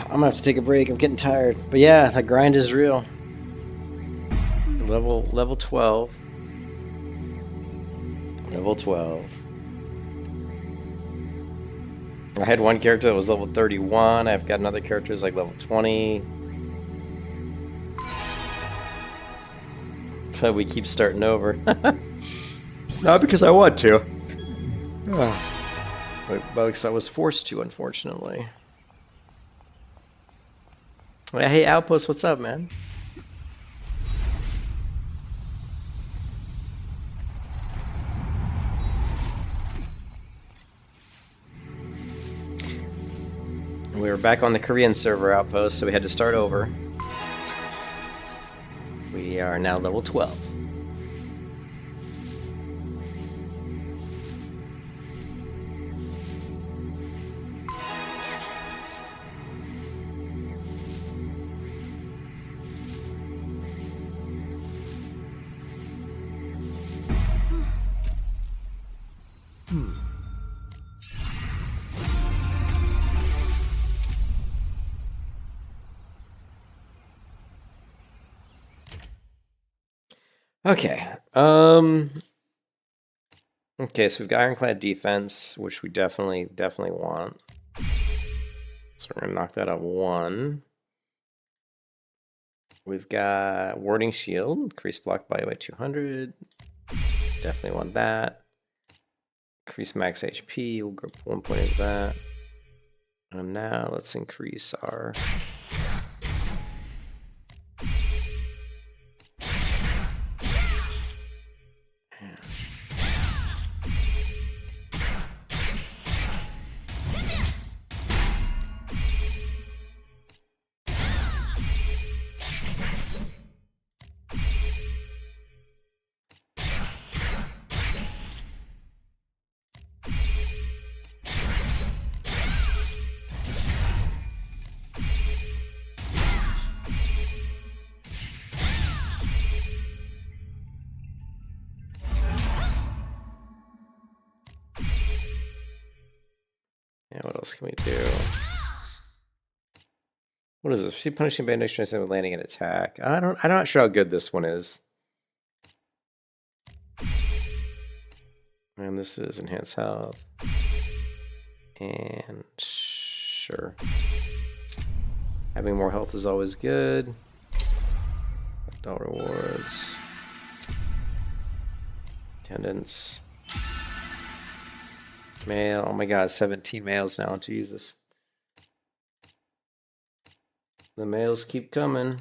I'm gonna have to take a break. I'm getting tired. But yeah, that grind is real. Level 12. Level 12. I had one character that was level 31. I've got another character that's like level 20. But we keep starting over. Not because I want to. But because I was forced to, unfortunately. Hey, Outpost, what's up, man? We were back on the Korean server, Outpost, so we had to start over. We are now level 12. Okay. Okay, so we've got Ironclad defense, which we definitely want. So we're gonna knock that up 1. We've got Warding Shield, increase block by 200. Definitely want that. Increase max HP, we'll go 1 point of that. And now let's increase our yeah, what else can we do? What is this? See, punishing by next turn with landing an attack. I'm not sure how good this one is. And this is enhanced health. And sure. Having more health is always good. Adult rewards. Attendance. Mail. Oh my god, 17 mails now. Jesus. The mails keep coming.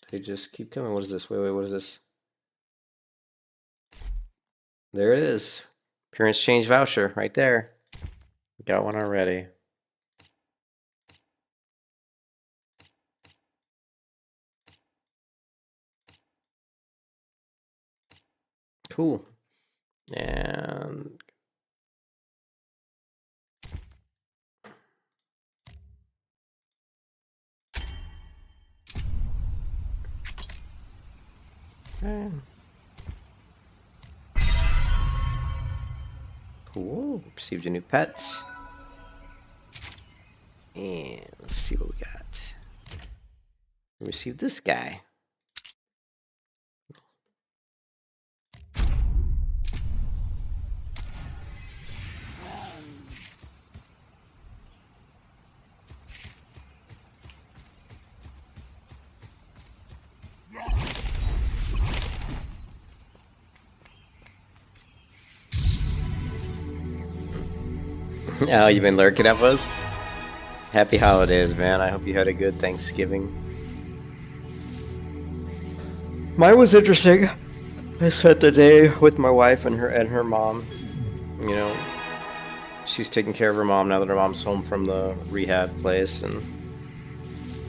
They just keep coming. What is this? Wait, what is this? There it is. Appearance change voucher right there. Got one already. Cool. And okay. Cool. Received a new pet. And let's see what we got. We received this guy. Oh, you've been lurking at us? Happy holidays, man. I hope you had a good Thanksgiving. Mine was interesting. I spent the day with my wife and her mom. You know, she's taking care of her mom now that her mom's home from the rehab place, and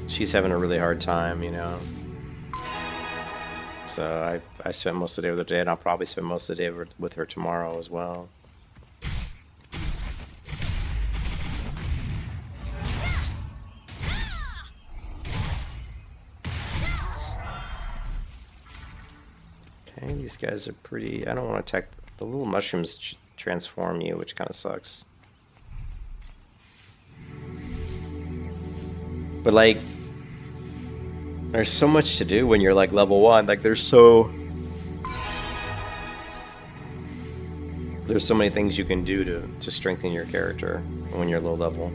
she's having a really hard time, you know. So I spent most of the day with her today, and I'll probably spend most of the day with her tomorrow as well. Okay, these guys are pretty... I don't want to attack... The little mushrooms transform you, which kind of sucks. But, like... There's so much to do when you're, like, level 1. Like, there's so many things you can do to strengthen your character when you're low level.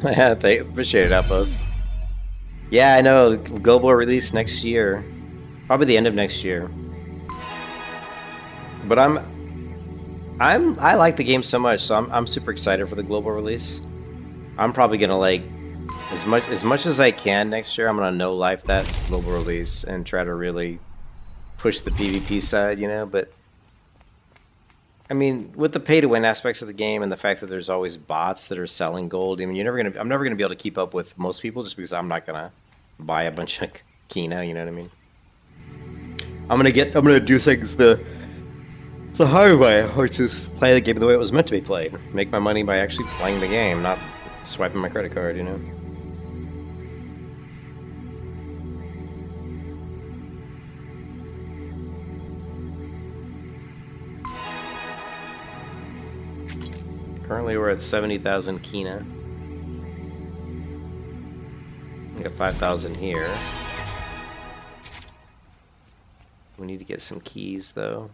Yeah, they appreciate it, Appos. Yeah, I know. Global release next year, probably the end of next year. But I like the game so much, so I'm super excited for the global release. I'm probably gonna like as much as I can next year. I'm gonna no life that global release and try to really push the PvP side, you know. But I mean, with the pay-to-win aspects of the game and the fact that there's always bots that are selling gold, I mean, I'm never gonna be able to keep up with most people just because I'm not gonna buy a bunch of Kina. You know what I mean? I'm gonna do things the hard way, which is play the game the way it was meant to be played. Make my money by actually playing the game, not swiping my credit card. You know. Currently we're at 70,000 Kina. We got 5,000 here. We need to get some keys though.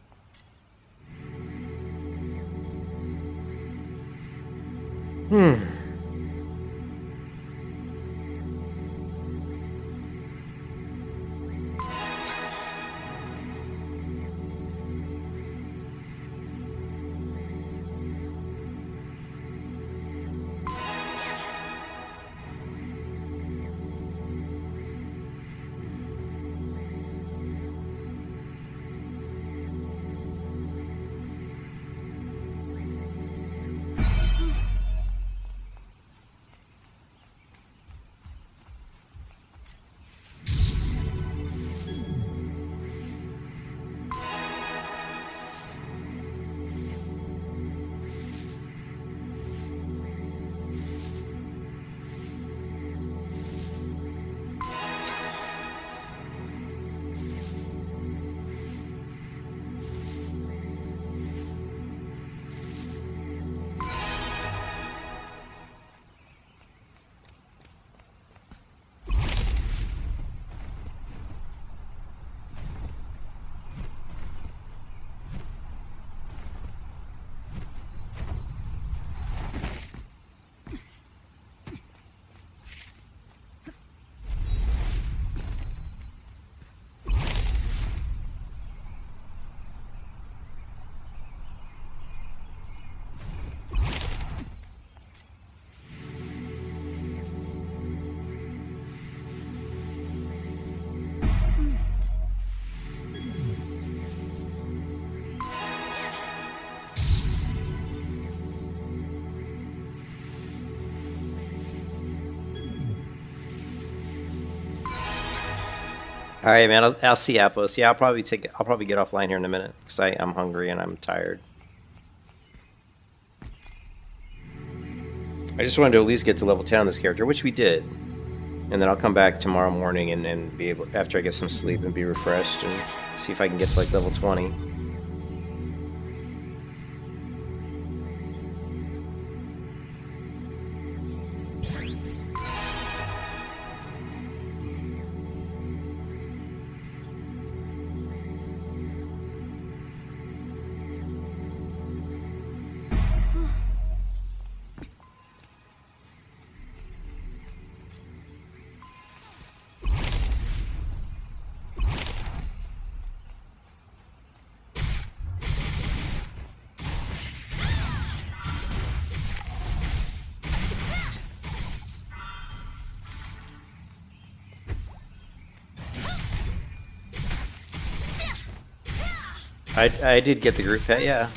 All right, man. I'll see Appos. Yeah, I'll probably get offline here in a minute because I'm hungry and I'm tired. I just wanted to at least get to level 10 on this character, which we did. And then I'll come back tomorrow morning and be able, after I get some sleep, and be refreshed and see if I can get to like level 20. I did get the group pet, yeah.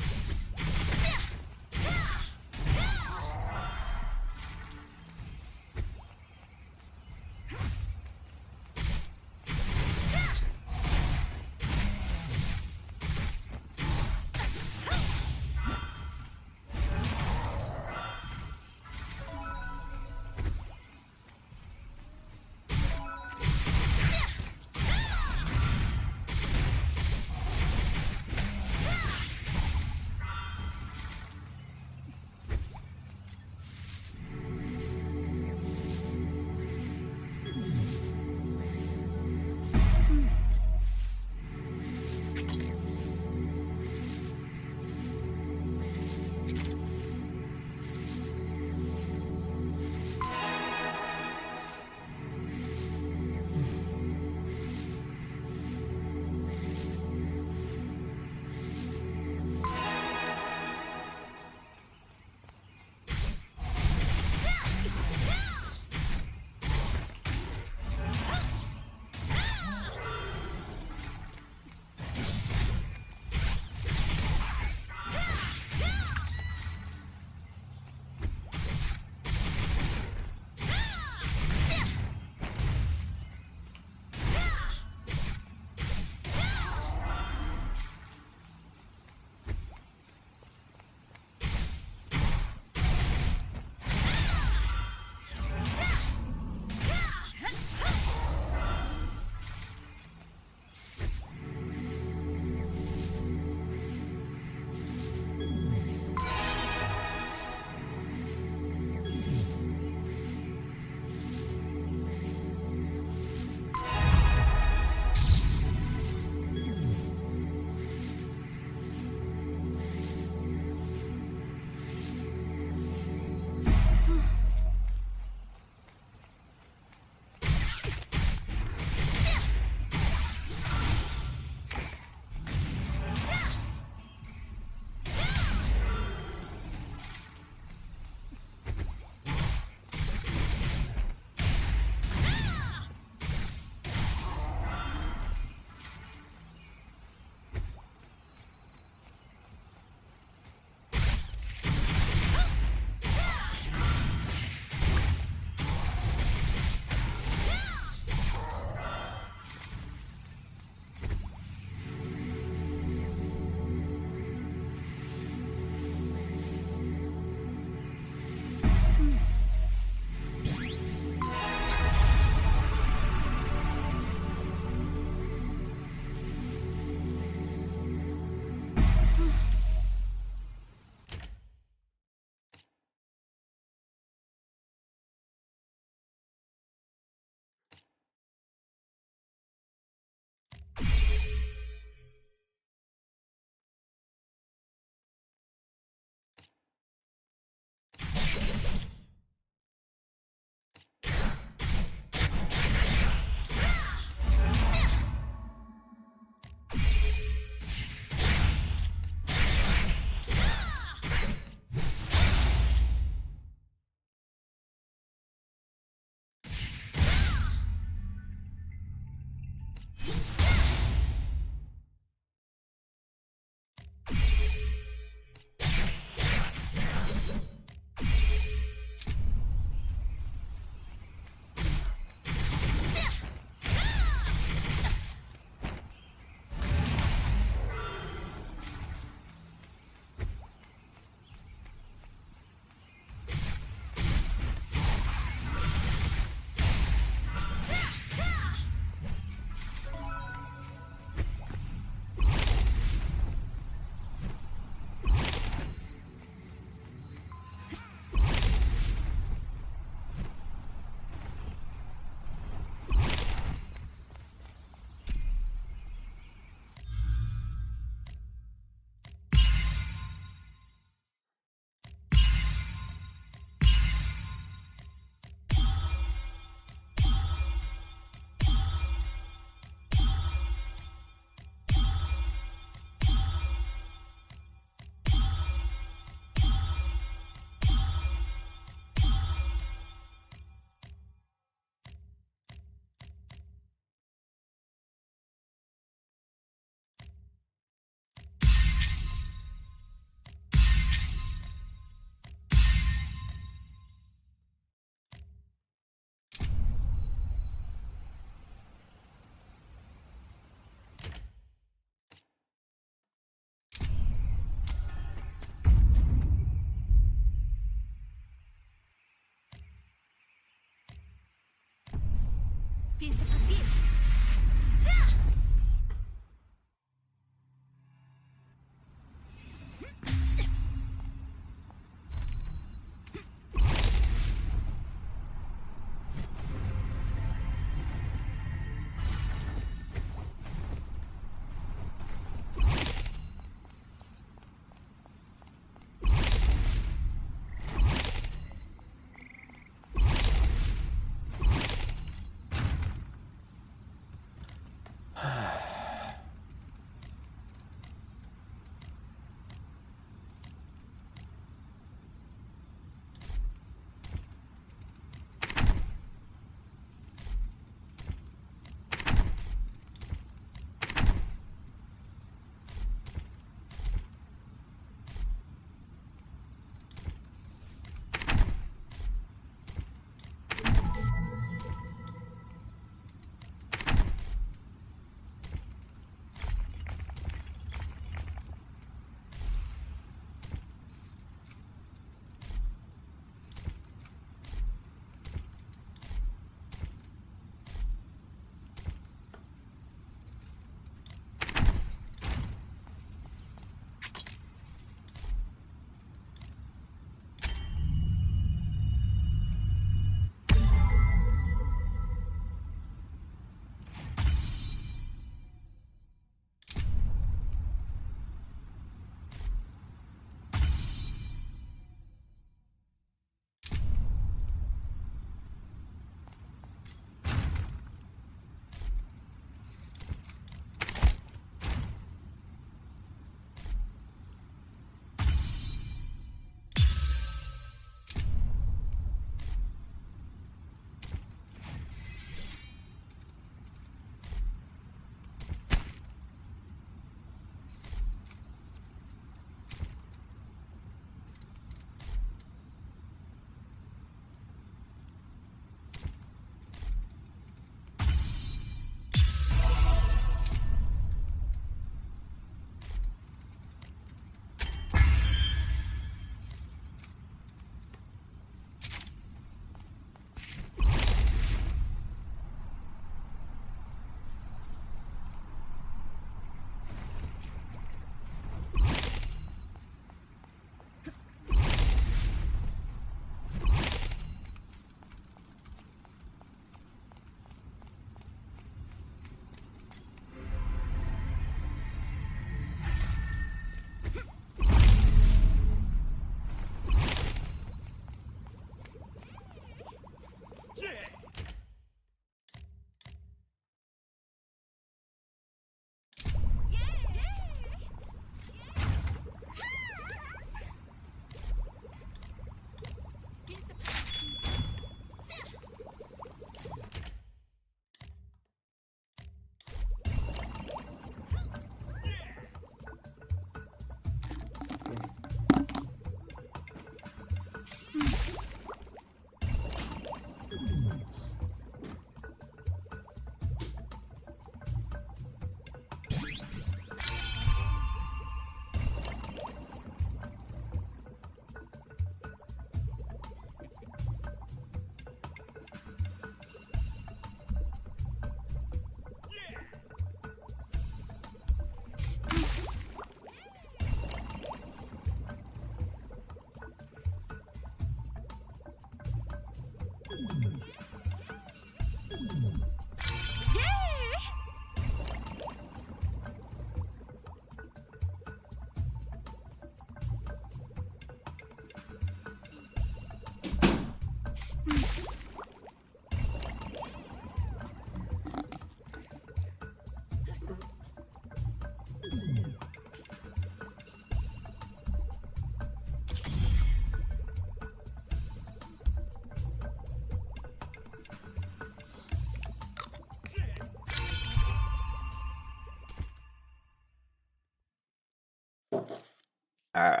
All right.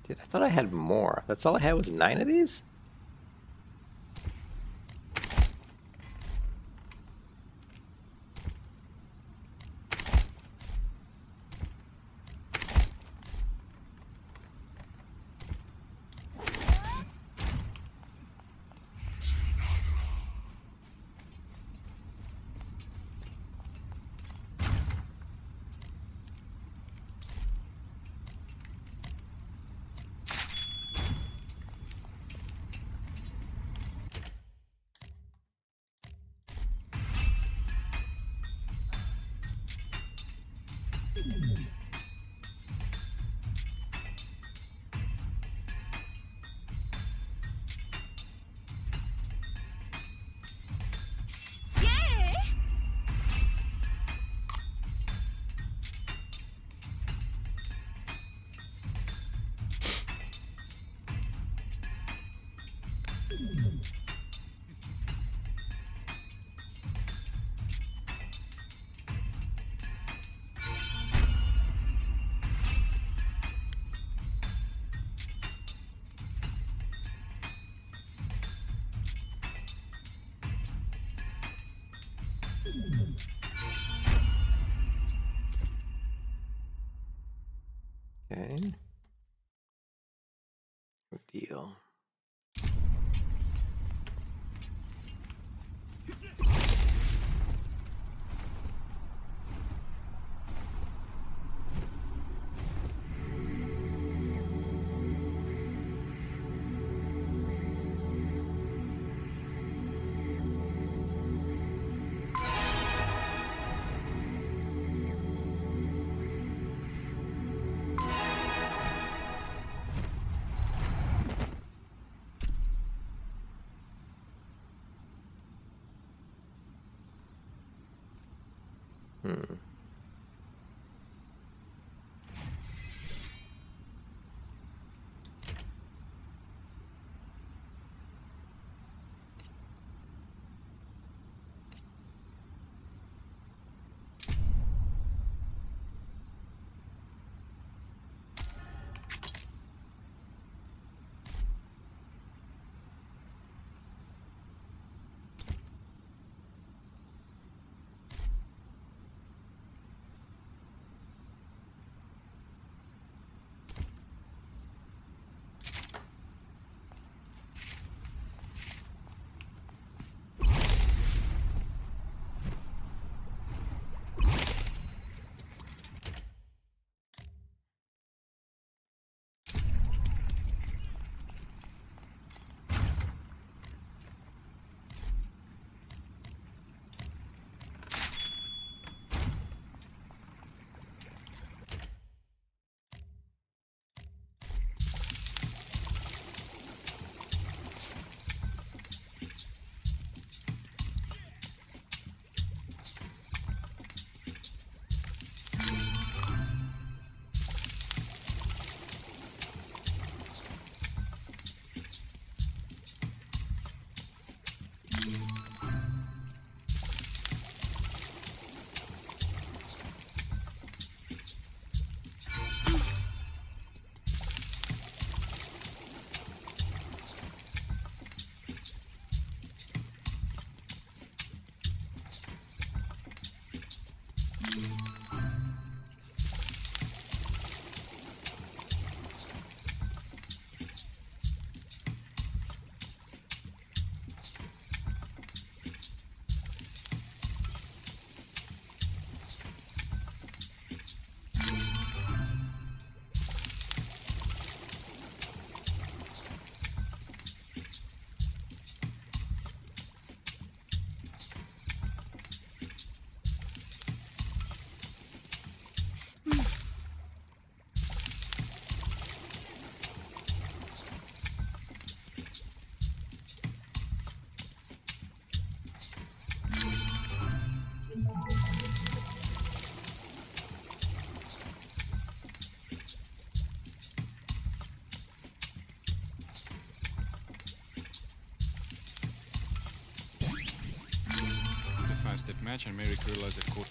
Dude, I thought I had more. That's all I had was 9 of these? Okay. Good deal. Hmm. Five-step match and Mary realize the code.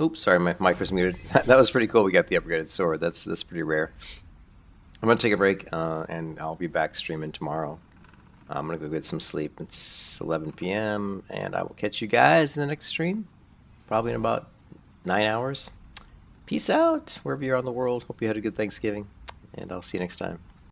Oops, sorry, my mic was muted. That was pretty cool. We got the upgraded sword. That's pretty rare. I'm gonna take a break, and I'll be back streaming tomorrow. I'm gonna go get some sleep. It's 11 p.m. and I will catch you guys in the next stream, probably in about 9 hours. Peace out, wherever you are in the world. Hope you had a good Thanksgiving, and I'll see you next time.